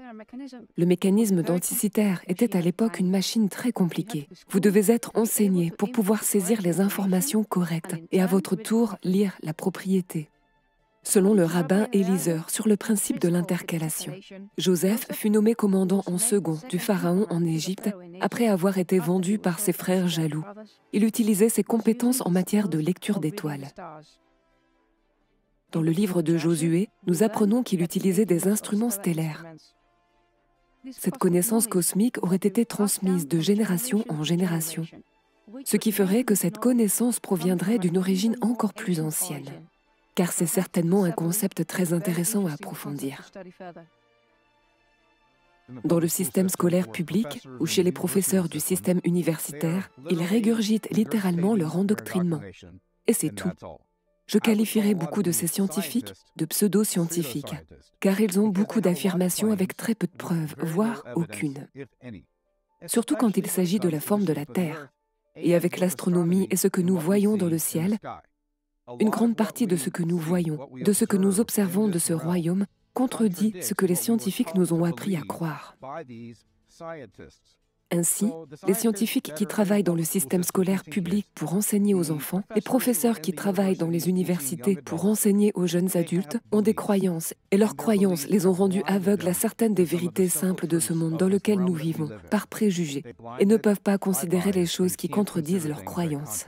Le mécanisme d'Anticythère était à l'époque une machine très compliquée. Vous devez être enseigné pour pouvoir saisir les informations correctes et à votre tour lire la propriété. Selon le rabbin Éliseur sur le principe de l'intercalation, Joseph fut nommé commandant en second du pharaon en Égypte après avoir été vendu par ses frères jaloux. Il utilisait ses compétences en matière de lecture d'étoiles. Dans le livre de Josué, nous apprenons qu'il utilisait des instruments stellaires. Cette connaissance cosmique aurait été transmise de génération en génération, ce qui ferait que cette connaissance proviendrait d'une origine encore plus ancienne, car c'est certainement un concept très intéressant à approfondir. Dans le système scolaire public ou chez les professeurs du système universitaire, ils régurgitent littéralement leur endoctrinement. Et c'est tout. Je qualifierais beaucoup de ces scientifiques de pseudo-scientifiques, car ils ont beaucoup d'affirmations avec très peu de preuves, voire aucune. Surtout quand il s'agit de la forme de la Terre. Et avec l'astronomie et ce que nous voyons dans le ciel, une grande partie de ce que nous voyons, de ce que nous observons de ce royaume, contredit ce que les scientifiques nous ont appris à croire. Ainsi, les scientifiques qui travaillent dans le système scolaire public pour enseigner aux enfants, les professeurs qui travaillent dans les universités pour enseigner aux jeunes adultes, ont des croyances, et leurs croyances les ont rendus aveugles à certaines des vérités simples de ce monde dans lequel nous vivons, par préjugés, et ne peuvent pas considérer les choses qui contredisent leurs croyances.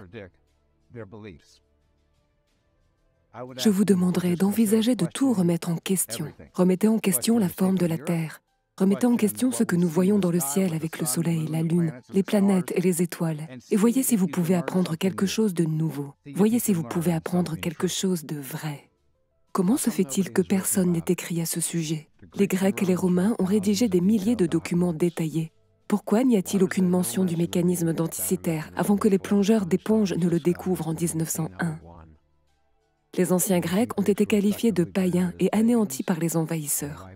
Je vous demanderai d'envisager de tout remettre en question. Remettez en question la forme de la Terre. Remettez en question ce que nous voyons dans le ciel avec le soleil, la lune, les planètes et les étoiles. Et voyez si vous pouvez apprendre quelque chose de nouveau. Voyez si vous pouvez apprendre quelque chose de vrai. Comment se fait-il que personne n'ait écrit à ce sujet? Les Grecs et les Romains ont rédigé des milliers de documents détaillés. Pourquoi n'y a-t-il aucune mention du mécanisme d'Anticythère avant que les plongeurs d'éponge ne le découvrent en 1901? Les anciens Grecs ont été qualifiés de païens et anéantis par les envahisseurs.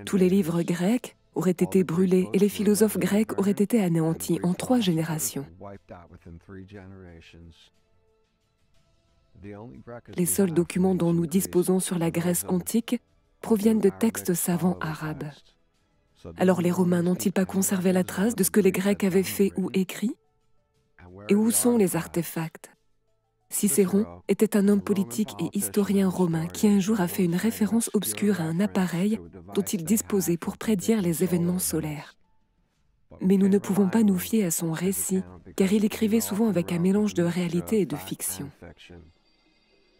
Tous les livres grecs auraient été brûlés et les philosophes grecs auraient été anéantis en 3 générations. Les seuls documents dont nous disposons sur la Grèce antique proviennent de textes savants arabes. Alors les Romains n'ont-ils pas conservé la trace de ce que les Grecs avaient fait ou écrit? Et où sont les artefacts? Cicéron était un homme politique et historien romain qui un jour a fait une référence obscure à un appareil dont il disposait pour prédire les événements solaires. Mais nous ne pouvons pas nous fier à son récit, car il écrivait souvent avec un mélange de réalité et de fiction.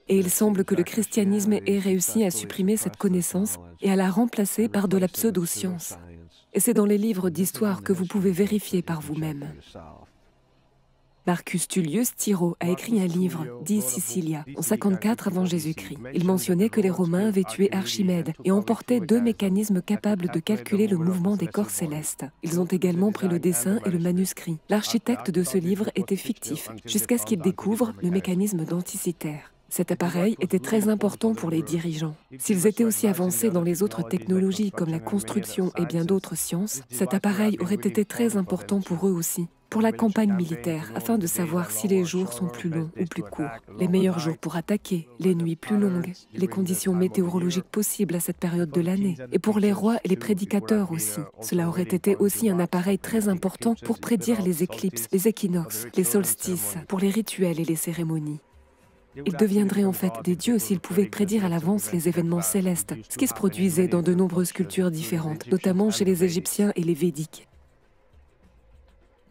Et il semble que le christianisme ait réussi à supprimer cette connaissance et à la remplacer par de la pseudo-science. Et c'est dans les livres d'histoire que vous pouvez vérifier par vous-même. Marcus Tullius Tiro a écrit un livre, dit Sicilia, en 54 avant Jésus-Christ. Il mentionnait que les Romains avaient tué Archimède et emporté 2 mécanismes capables de calculer le mouvement des corps célestes. Ils ont également pris le dessin et le manuscrit. L'architecte de ce livre était fictif, jusqu'à ce qu'il découvre le mécanisme d'Anticythère. Cet appareil était très important pour les dirigeants. S'ils étaient aussi avancés dans les autres technologies comme la construction et bien d'autres sciences, cet appareil aurait été très important pour eux aussi, pour la campagne militaire, afin de savoir si les jours sont plus longs ou plus courts, les meilleurs jours pour attaquer, les nuits plus longues, les conditions météorologiques possibles à cette période de l'année. Et pour les rois et les prédicateurs aussi. Cela aurait été aussi un appareil très important pour prédire les éclipses, les équinoxes, les solstices, pour les rituels et les cérémonies. Ils deviendraient en fait des dieux s'ils pouvaient prédire à l'avance les événements célestes, ce qui se produisait dans de nombreuses cultures différentes, notamment chez les Égyptiens et les Védiques.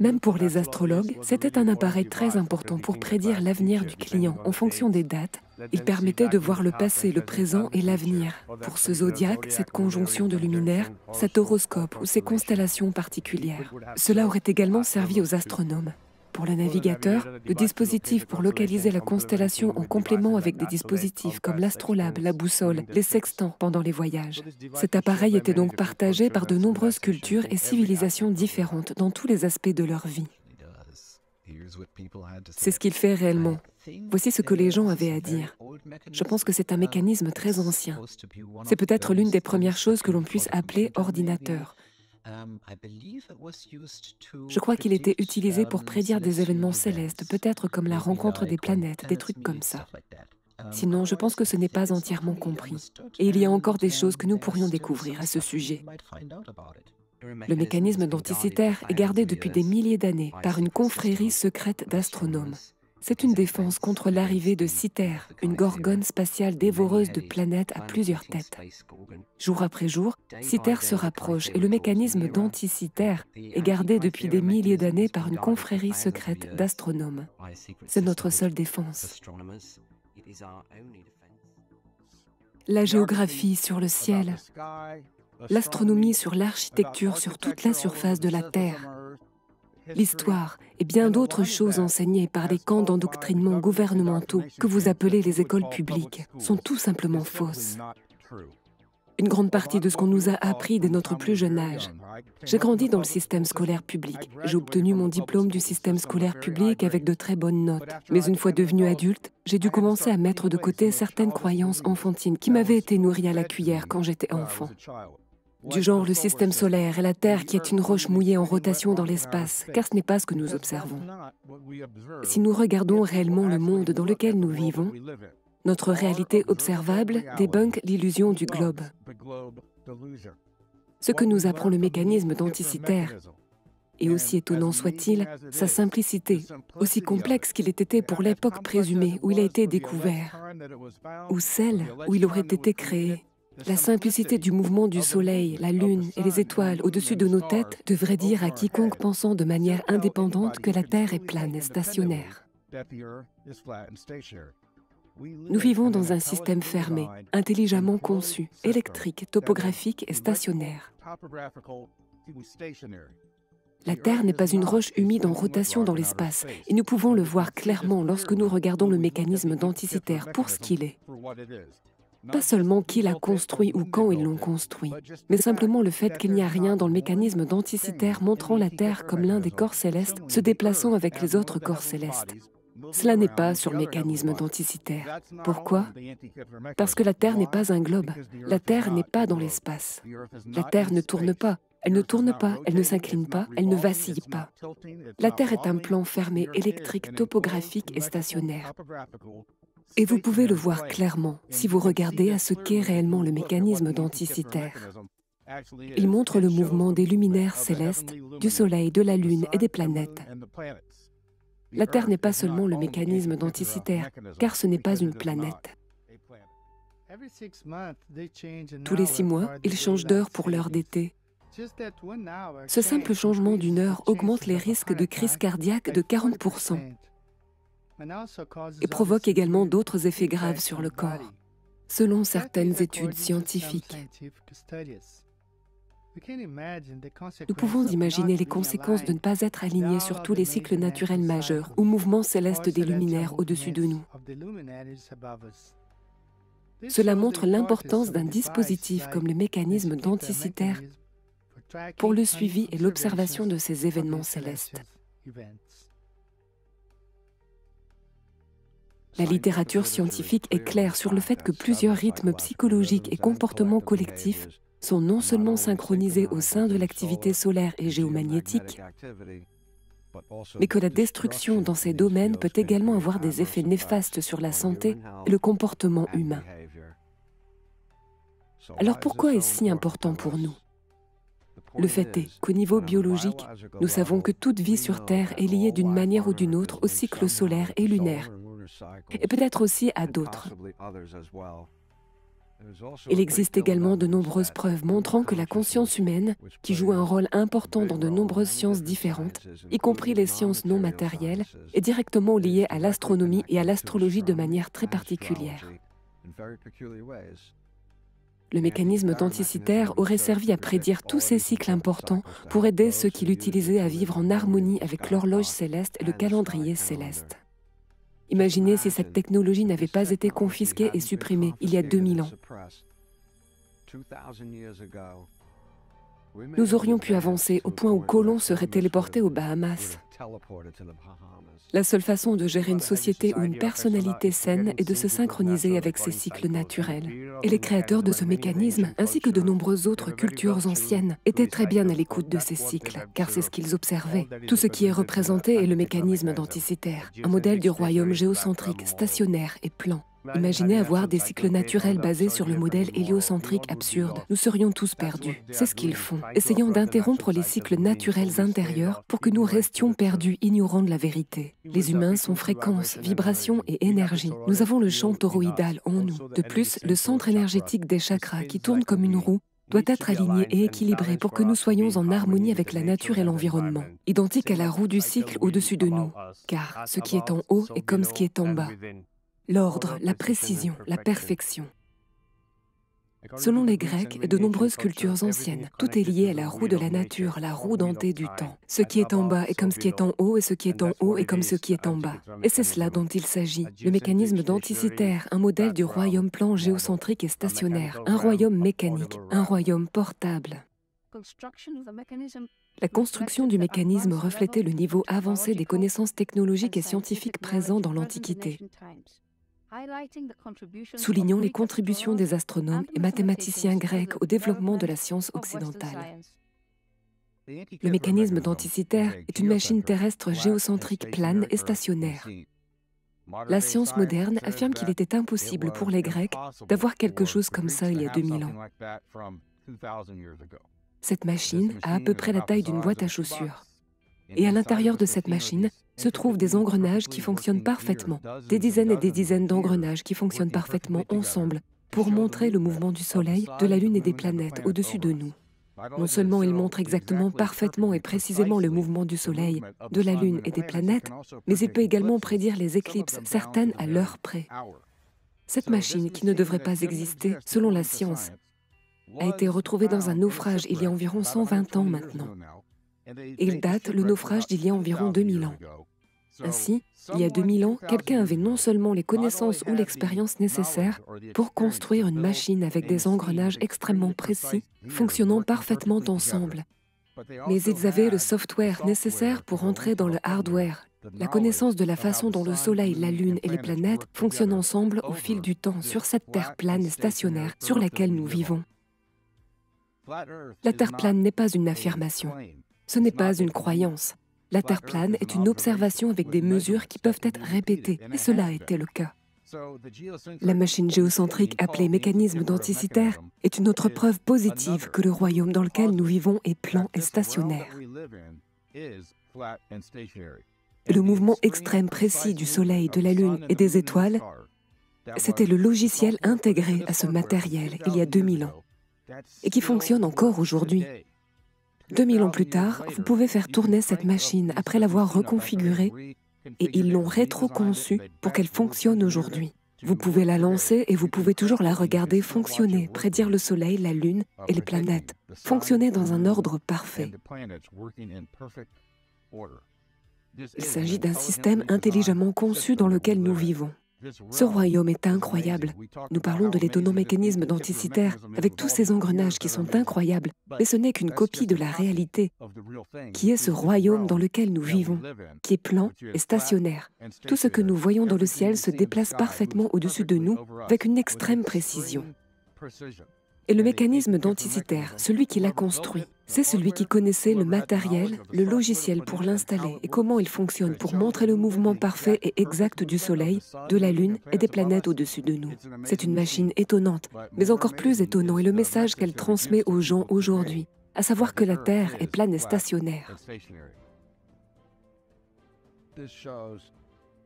Même pour les astrologues, c'était un appareil très important pour prédire l'avenir du client en fonction des dates. Il permettait de voir le passé, le présent et l'avenir. Pour ce zodiaque, cette conjonction de luminaires, cet horoscope ou ces constellations particulières. Cela aurait également servi aux astronomes. Pour le navigateur, le dispositif pour localiser la constellation en complément avec des dispositifs comme l'astrolabe, la boussole, les sextants pendant les voyages. Cet appareil était donc partagé par de nombreuses cultures et civilisations différentes dans tous les aspects de leur vie. C'est ce qu'il fait réellement. Voici ce que les gens avaient à dire. Je pense que c'est un mécanisme très ancien. C'est peut-être l'une des premières choses que l'on puisse appeler ordinateur. Je crois qu'il était utilisé pour prédire des événements célestes, peut-être comme la rencontre des planètes, des trucs comme ça. Sinon, je pense que ce n'est pas entièrement compris. Et il y a encore des choses que nous pourrions découvrir à ce sujet. Le mécanisme denticitaire est gardé depuis des milliers d'années par une confrérie secrète d'astronomes. C'est une défense contre l'arrivée de Citer, une gorgone spatiale dévoreuse de planètes à plusieurs têtes. Jour après jour, Citer se rapproche et le mécanisme denticitaire est gardé depuis des milliers d'années par une confrérie secrète d'astronomes. C'est notre seule défense. La géographie sur le ciel, l'astronomie sur l'architecture sur toute la surface de la Terre, l'histoire et bien d'autres choses enseignées par les camps d'endoctrinement gouvernementaux que vous appelez les écoles publiques sont tout simplement fausses. Une grande partie de ce qu'on nous a appris dès notre plus jeune âge. J'ai grandi dans le système scolaire public. J'ai obtenu mon diplôme du système scolaire public avec de très bonnes notes. Mais une fois devenu adulte, j'ai dû commencer à mettre de côté certaines croyances enfantines qui m'avaient été nourries à la cuillère quand j'étais enfant. Du genre le système solaire et la Terre qui est une roche mouillée en rotation dans l'espace, car ce n'est pas ce que nous observons. Si nous regardons réellement le monde dans lequel nous vivons, notre réalité observable débunk l'illusion du globe. Ce que nous apprend le mécanisme denticitaire, et aussi étonnant soit-il, sa simplicité, aussi complexe qu'il ait été pour l'époque présumée où il a été découvert, ou celle où il aurait été créé. La simplicité du mouvement du Soleil, la Lune et les étoiles au-dessus de nos têtes devrait dire à quiconque pensant de manière indépendante que la Terre est plane et stationnaire. Nous vivons dans un système fermé, intelligemment conçu, électrique, topographique et stationnaire. La Terre n'est pas une roche humide en rotation dans l'espace, et nous pouvons le voir clairement lorsque nous regardons le mécanisme denticitaire pour ce qu'il est. Pas seulement qui l'a construit ou quand ils l'ont construit, mais simplement le fait qu'il n'y a rien dans le mécanisme denticitaire montrant la Terre comme l'un des corps célestes se déplaçant avec les autres corps célestes. Cela n'est pas sur le mécanisme denticitaire. Pourquoi? Parce que la Terre n'est pas un globe. La Terre n'est pas dans l'espace. La Terre ne tourne pas. Elle ne tourne pas, elle ne s'incline pas, elle ne vacille pas. La Terre est un plan fermé, électrique, topographique et stationnaire. Et vous pouvez le voir clairement si vous regardez à ce qu'est réellement le mécanisme denticitaire. Il montre le mouvement des luminaires célestes, du Soleil, de la Lune et des planètes. La Terre n'est pas seulement le mécanisme denticitaire, car ce n'est pas une planète. Tous les 6 mois, ils changent d'heure pour l'heure d'été. Ce simple changement d'une heure augmente les risques de crise cardiaque de 40% et provoque également d'autres effets graves sur le corps, selon certaines études scientifiques. Nous pouvons imaginer les conséquences de ne pas être alignés sur tous les cycles naturels majeurs ou mouvements célestes des luminaires au-dessus de nous. Cela montre l'importance d'un dispositif comme le mécanisme denticitaire pour le suivi et l'observation de ces événements célestes. La littérature scientifique est claire sur le fait que plusieurs rythmes psychologiques et comportements collectifs sont non seulement synchronisés au sein de l'activité solaire et géomagnétique, mais que la destruction dans ces domaines peut également avoir des effets néfastes sur la santé et le comportement humain. Alors pourquoi est-ce si important pour nous? Le fait est qu'au niveau biologique, nous savons que toute vie sur Terre est liée d'une manière ou d'une autre au cycle solaire et lunaire, et peut-être aussi à d'autres. Il existe également de nombreuses preuves montrant que la conscience humaine, qui joue un rôle important dans de nombreuses sciences différentes, y compris les sciences non matérielles, est directement liée à l'astronomie et à l'astrologie de manière très particulière. Le mécanisme denticitaire aurait servi à prédire tous ces cycles importants pour aider ceux qui l'utilisaient à vivre en harmonie avec l'horloge céleste et le calendrier céleste. Imaginez si cette technologie n'avait pas été confisquée et supprimée il y a 2000 ans. Nous aurions pu avancer au point où Colomb serait téléporté aux Bahamas. La seule façon de gérer une société ou une personnalité saine est de se synchroniser avec ses cycles naturels. Et les créateurs de ce mécanisme, ainsi que de nombreuses autres cultures anciennes, étaient très bien à l'écoute de ces cycles, car c'est ce qu'ils observaient. Tout ce qui est représenté est le mécanisme denticitaire, un modèle du royaume géocentrique, stationnaire et plan. Imaginez avoir des cycles naturels basés sur le modèle héliocentrique absurde. Nous serions tous perdus. C'est ce qu'ils font, essayant d'interrompre les cycles naturels intérieurs pour que nous restions perdus, ignorant de la vérité. Les humains sont fréquences, vibrations et énergie. Nous avons le champ toroïdal en nous. De plus, le centre énergétique des chakras, qui tourne comme une roue, doit être aligné et équilibré pour que nous soyons en harmonie avec la nature et l'environnement, identique à la roue du cycle au-dessus de nous, car ce qui est en haut est comme ce qui est en bas. L'ordre, la précision, la perfection. Selon les Grecs et de nombreuses cultures anciennes, tout est lié à la roue de la nature, la roue dentée du temps. Ce qui est en bas est comme ce qui est en haut, et ce qui est en haut est comme ce qui est en bas. Et c'est cela dont il s'agit. Le mécanisme denticitaire, un modèle du royaume plan géocentrique et stationnaire, un royaume mécanique, un royaume portable. La construction du mécanisme reflétait le niveau avancé des connaissances technologiques et scientifiques présents dans l'Antiquité. Soulignons les contributions des astronomes et mathématiciens grecs au développement de la science occidentale. Le mécanisme denticitaire est une machine terrestre géocentrique plane et stationnaire. La science moderne affirme qu'il était impossible pour les Grecs d'avoir quelque chose comme ça il y a 2000 ans. Cette machine a à peu près la taille d'une boîte à chaussures. Et à l'intérieur de cette machine se trouvent des engrenages qui fonctionnent parfaitement, des dizaines et des dizaines d'engrenages qui fonctionnent parfaitement ensemble pour montrer le mouvement du Soleil, de la Lune et des planètes au-dessus de nous. Non seulement il montre exactement, parfaitement et précisément le mouvement du Soleil, de la Lune et des planètes, mais il peut également prédire les éclipses, certaines à l'heure près. Cette machine, qui ne devrait pas exister, selon la science, a été retrouvée dans un naufrage il y a environ 120 ans maintenant. Et il date le naufrage d'il y a environ 2000 ans. Ainsi, il y a 2000 ans, quelqu'un avait non seulement les connaissances ou l'expérience nécessaires pour construire une machine avec des engrenages extrêmement précis, fonctionnant parfaitement ensemble, mais ils avaient le software nécessaire pour entrer dans le hardware, la connaissance de la façon dont le Soleil, la Lune et les planètes fonctionnent ensemble au fil du temps sur cette Terre plane et stationnaire sur laquelle nous vivons. La Terre plane n'est pas une affirmation. Ce n'est pas une croyance. La Terre plane est une observation avec des mesures qui peuvent être répétées, et cela a été le cas. La machine géocentrique appelée mécanisme denticitaire est une autre preuve positive que le royaume dans lequel nous vivons est plan et stationnaire. Le mouvement extrême précis du Soleil, de la Lune et des étoiles, c'était le logiciel intégré à ce matériel il y a 2000 ans, et qui fonctionne encore aujourd'hui. 2000 ans plus tard, vous pouvez faire tourner cette machine après l'avoir reconfigurée et ils l'ont rétro-conçue pour qu'elle fonctionne aujourd'hui. Vous pouvez la lancer et vous pouvez toujours la regarder fonctionner, prédire le Soleil, la Lune et les planètes, fonctionner dans un ordre parfait. Il s'agit d'un système intelligemment conçu dans lequel nous vivons. Ce royaume est incroyable. Nous parlons de l'étonnant mécanisme denticitaire avec tous ces engrenages qui sont incroyables, mais ce n'est qu'une copie de la réalité, qui est ce royaume dans lequel nous vivons, qui est plan et stationnaire. Tout ce que nous voyons dans le ciel se déplace parfaitement au-dessus de nous avec une extrême précision. Et le mécanisme d'Anticythère, celui qui l'a construit, c'est celui qui connaissait le matériel, le logiciel pour l'installer et comment il fonctionne pour montrer le mouvement parfait et exact du Soleil, de la Lune et des planètes au-dessus de nous. C'est une machine étonnante, mais encore plus étonnant est le message qu'elle transmet aux gens aujourd'hui, à savoir que la Terre est plane et stationnaire.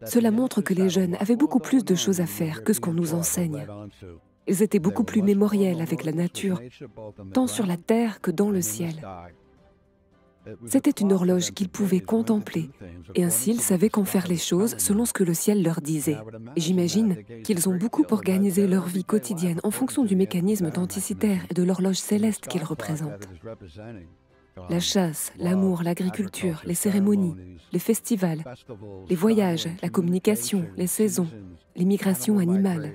Cela montre que les jeunes avaient beaucoup plus de choses à faire que ce qu'on nous enseigne. Ils étaient beaucoup plus mémoriels avec la nature, tant sur la terre que dans le ciel. C'était une horloge qu'ils pouvaient contempler, et ainsi ils savaient qu'en faire les choses selon ce que le ciel leur disait. Et j'imagine qu'ils ont beaucoup organisé leur vie quotidienne en fonction du mécanisme d'Anticythère et de l'horloge céleste qu'il représente. La chasse, l'amour, l'agriculture, les cérémonies, les festivals, les voyages, la communication, les saisons, les migrations animales.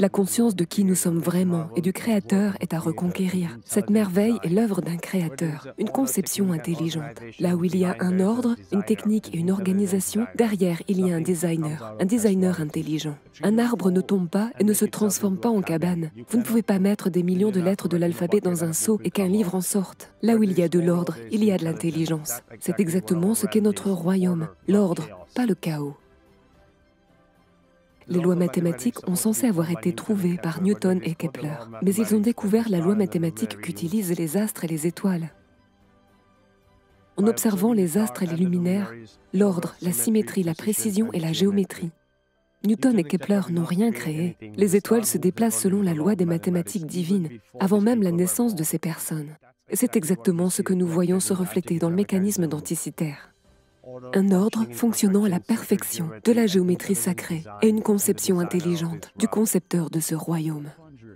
La conscience de qui nous sommes vraiment et du Créateur est à reconquérir. Cette merveille est l'œuvre d'un Créateur, une conception intelligente. Là où il y a un ordre, une technique et une organisation, derrière il y a un designer intelligent. Un arbre ne tombe pas et ne se transforme pas en cabane. Vous ne pouvez pas mettre des millions de lettres de l'alphabet dans un seau et qu'un livre en sorte. Là où il y a de l'ordre, il y a de l'intelligence. C'est exactement ce qu'est notre royaume, l'ordre, pas le chaos. Les lois mathématiques ont censé avoir été trouvées par Newton et Kepler, mais ils ont découvert la loi mathématique qu'utilisent les astres et les étoiles. En observant les astres et les luminaires, l'ordre, la symétrie, la précision et la géométrie. Newton et Kepler n'ont rien créé. Les étoiles se déplacent selon la loi des mathématiques divines, avant même la naissance de ces personnes. Et c'est exactement ce que nous voyons se refléter dans le mécanisme d'Anticythère. Un ordre fonctionnant à la perfection, de la géométrie sacrée et une conception intelligente du concepteur de ce royaume.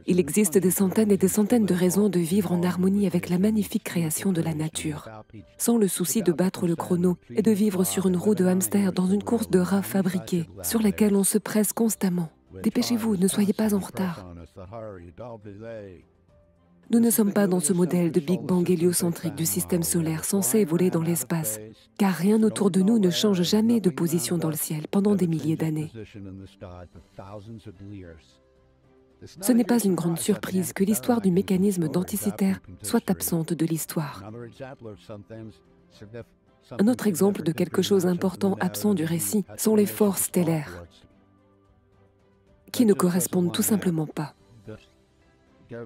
Il existe des centaines et des centaines de raisons de vivre en harmonie avec la magnifique création de la nature, sans le souci de battre le chrono et de vivre sur une roue de hamster dans une course de rats fabriquée, sur laquelle on se presse constamment. Dépêchez-vous, ne soyez pas en retard. Nous ne sommes pas dans ce modèle de Big Bang héliocentrique du système solaire censé voler dans l'espace, car rien autour de nous ne change jamais de position dans le ciel pendant des milliers d'années. Ce n'est pas une grande surprise que l'histoire du mécanisme d'Anticythère soit absente de l'histoire. Un autre exemple de quelque chose d'important absent du récit sont les forces stellaires, qui ne correspondent tout simplement pas.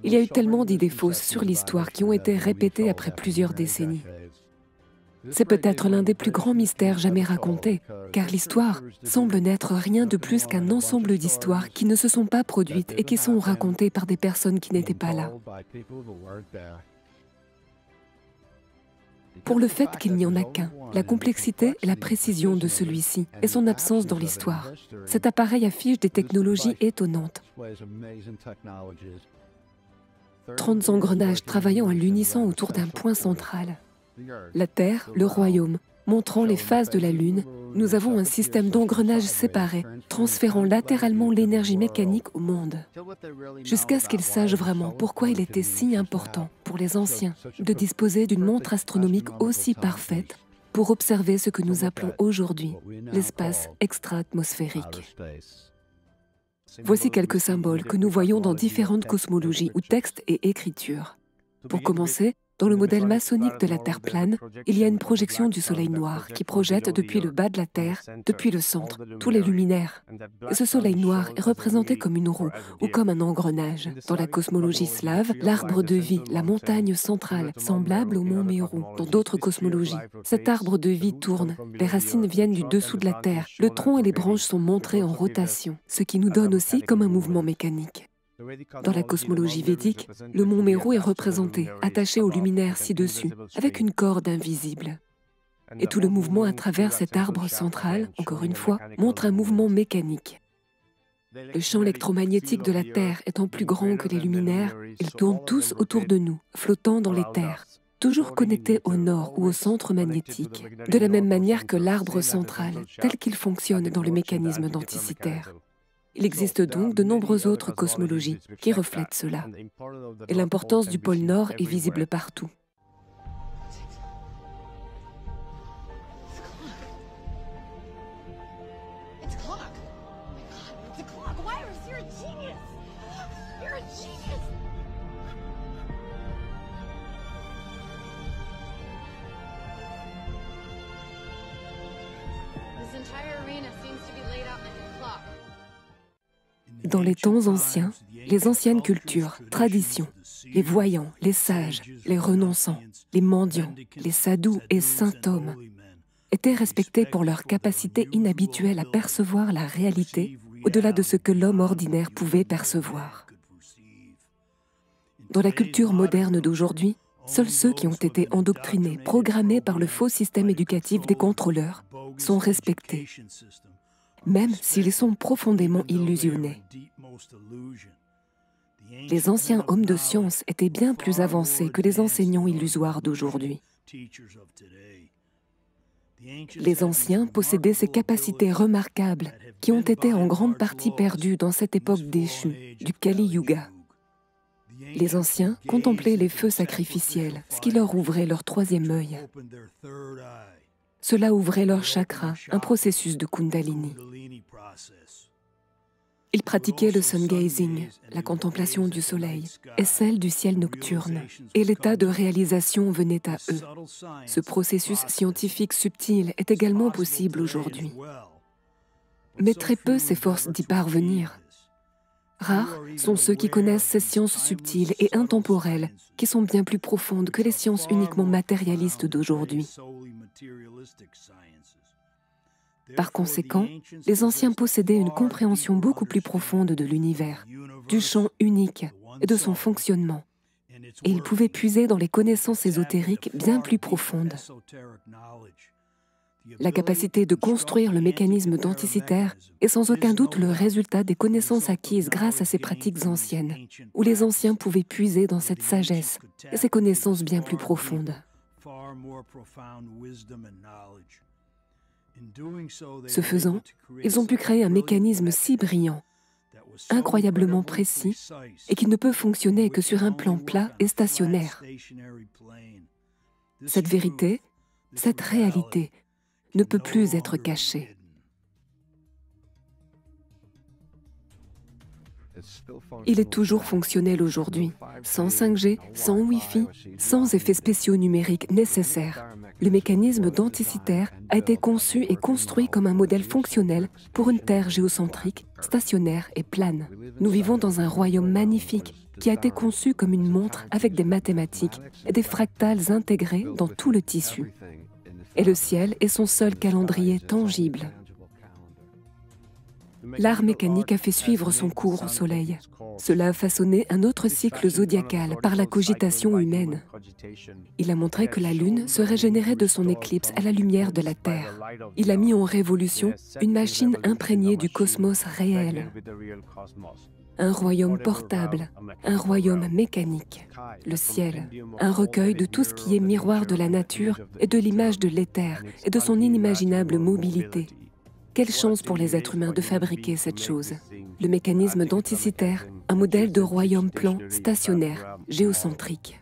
Il y a eu tellement d'idées fausses sur l'histoire qui ont été répétées après plusieurs décennies. C'est peut-être l'un des plus grands mystères jamais racontés, car l'histoire semble n'être rien de plus qu'un ensemble d'histoires qui ne se sont pas produites et qui sont racontées par des personnes qui n'étaient pas là. Pour le fait qu'il n'y en a qu'un, la complexité et la précision de celui-ci et son absence dans l'histoire. Cet appareil affiche des technologies étonnantes. 30 engrenages travaillant à l'unisson autour d'un point central. La Terre, le royaume, montrant les phases de la Lune, nous avons un système d'engrenages séparés, transférant latéralement l'énergie mécanique au monde. Jusqu'à ce qu'ils sachent vraiment pourquoi il était si important pour les anciens de disposer d'une montre astronomique aussi parfaite pour observer ce que nous appelons aujourd'hui l'espace extra-atmosphérique. Voici quelques symboles que nous voyons dans différentes cosmologies ou textes et écritures. Pour commencer, dans le modèle maçonnique de la Terre plane, il y a une projection du Soleil noir qui projette depuis le bas de la Terre, depuis le centre, tous les luminaires. Et ce Soleil noir est représenté comme une roue ou comme un engrenage. Dans la cosmologie slave, l'arbre de vie, la montagne centrale, semblable au mont Méru. Dans d'autres cosmologies, cet arbre de vie tourne, les racines viennent du dessous de la Terre, le tronc et les branches sont montrés en rotation, ce qui nous donne aussi comme un mouvement mécanique. Dans la cosmologie védique, le mont Méru est représenté, attaché au luminaire ci-dessus, avec une corde invisible. Et tout le mouvement à travers cet arbre central, encore une fois, montre un mouvement mécanique. Le champ électromagnétique de la Terre étant plus grand que les luminaires, ils tournent tous autour de nous, flottant dans l'éther, toujours connectés au nord ou au centre magnétique, de la même manière que l'arbre central, tel qu'il fonctionne dans le mécanisme d'Anticythère. Il existe donc de nombreuses autres cosmologies qui reflètent cela. Et l'importance du pôle Nord est visible partout. You're a genius! This entire arena seems to be laid out like a clock. Dans les temps anciens, les anciennes cultures, traditions, les voyants, les sages, les renonçants, les mendiants, les sadhus et saint hommes étaient respectés pour leur capacité inhabituelle à percevoir la réalité au-delà de ce que l'homme ordinaire pouvait percevoir. Dans la culture moderne d'aujourd'hui, seuls ceux qui ont été endoctrinés, programmés par le faux système éducatif des contrôleurs, sont respectés, même s'ils sont profondément illusionnés. Les anciens hommes de science étaient bien plus avancés que les enseignants illusoires d'aujourd'hui. Les anciens possédaient ces capacités remarquables qui ont été en grande partie perdues dans cette époque déchue du Kali Yuga. Les anciens contemplaient les feux sacrificiels, ce qui leur ouvrait leur troisième œil. Cela ouvrait leur chakra, un processus de Kundalini. Ils pratiquaient le sun gazing, la contemplation du soleil, et celle du ciel nocturne, et l'état de réalisation venait à eux. Ce processus scientifique subtil est également possible aujourd'hui. Mais très peu s'efforcent d'y parvenir. Rares sont ceux qui connaissent ces sciences subtiles et intemporelles, qui sont bien plus profondes que les sciences uniquement matérialistes d'aujourd'hui. Par conséquent, les anciens possédaient une compréhension beaucoup plus profonde de l'univers, du champ unique et de son fonctionnement. Et ils pouvaient puiser dans les connaissances ésotériques bien plus profondes. La capacité de construire le mécanisme denticitaire est sans aucun doute le résultat des connaissances acquises grâce à ces pratiques anciennes, où les anciens pouvaient puiser dans cette sagesse et ces connaissances bien plus profondes. Ce faisant, ils ont pu créer un mécanisme si brillant, incroyablement précis, et qui ne peut fonctionner que sur un plan plat et stationnaire. Cette vérité, cette réalité, ne peut plus être cachée. Il est toujours fonctionnel aujourd'hui, sans 5G, sans Wi-Fi, sans effets spéciaux numériques nécessaires. Le mécanisme denticitaire a été conçu et construit comme un modèle fonctionnel pour une Terre géocentrique, stationnaire et plane. Nous vivons dans un royaume magnifique qui a été conçu comme une montre avec des mathématiques et des fractales intégrés dans tout le tissu. Et le ciel est son seul calendrier tangible. L'art mécanique a fait suivre son cours au Soleil. Cela a façonné un autre cycle zodiacal par la cogitation humaine. Il a montré que la Lune se régénérait de son éclipse à la lumière de la Terre. Il a mis en révolution une machine imprégnée du cosmos réel. Un royaume portable, un royaume mécanique, le ciel, un recueil de tout ce qui est miroir de la nature et de l'image de l'éther et de son inimaginable mobilité. Quelle chance pour les êtres humains de fabriquer cette chose. Le mécanisme denticitaire, un modèle de royaume plan stationnaire, géocentrique.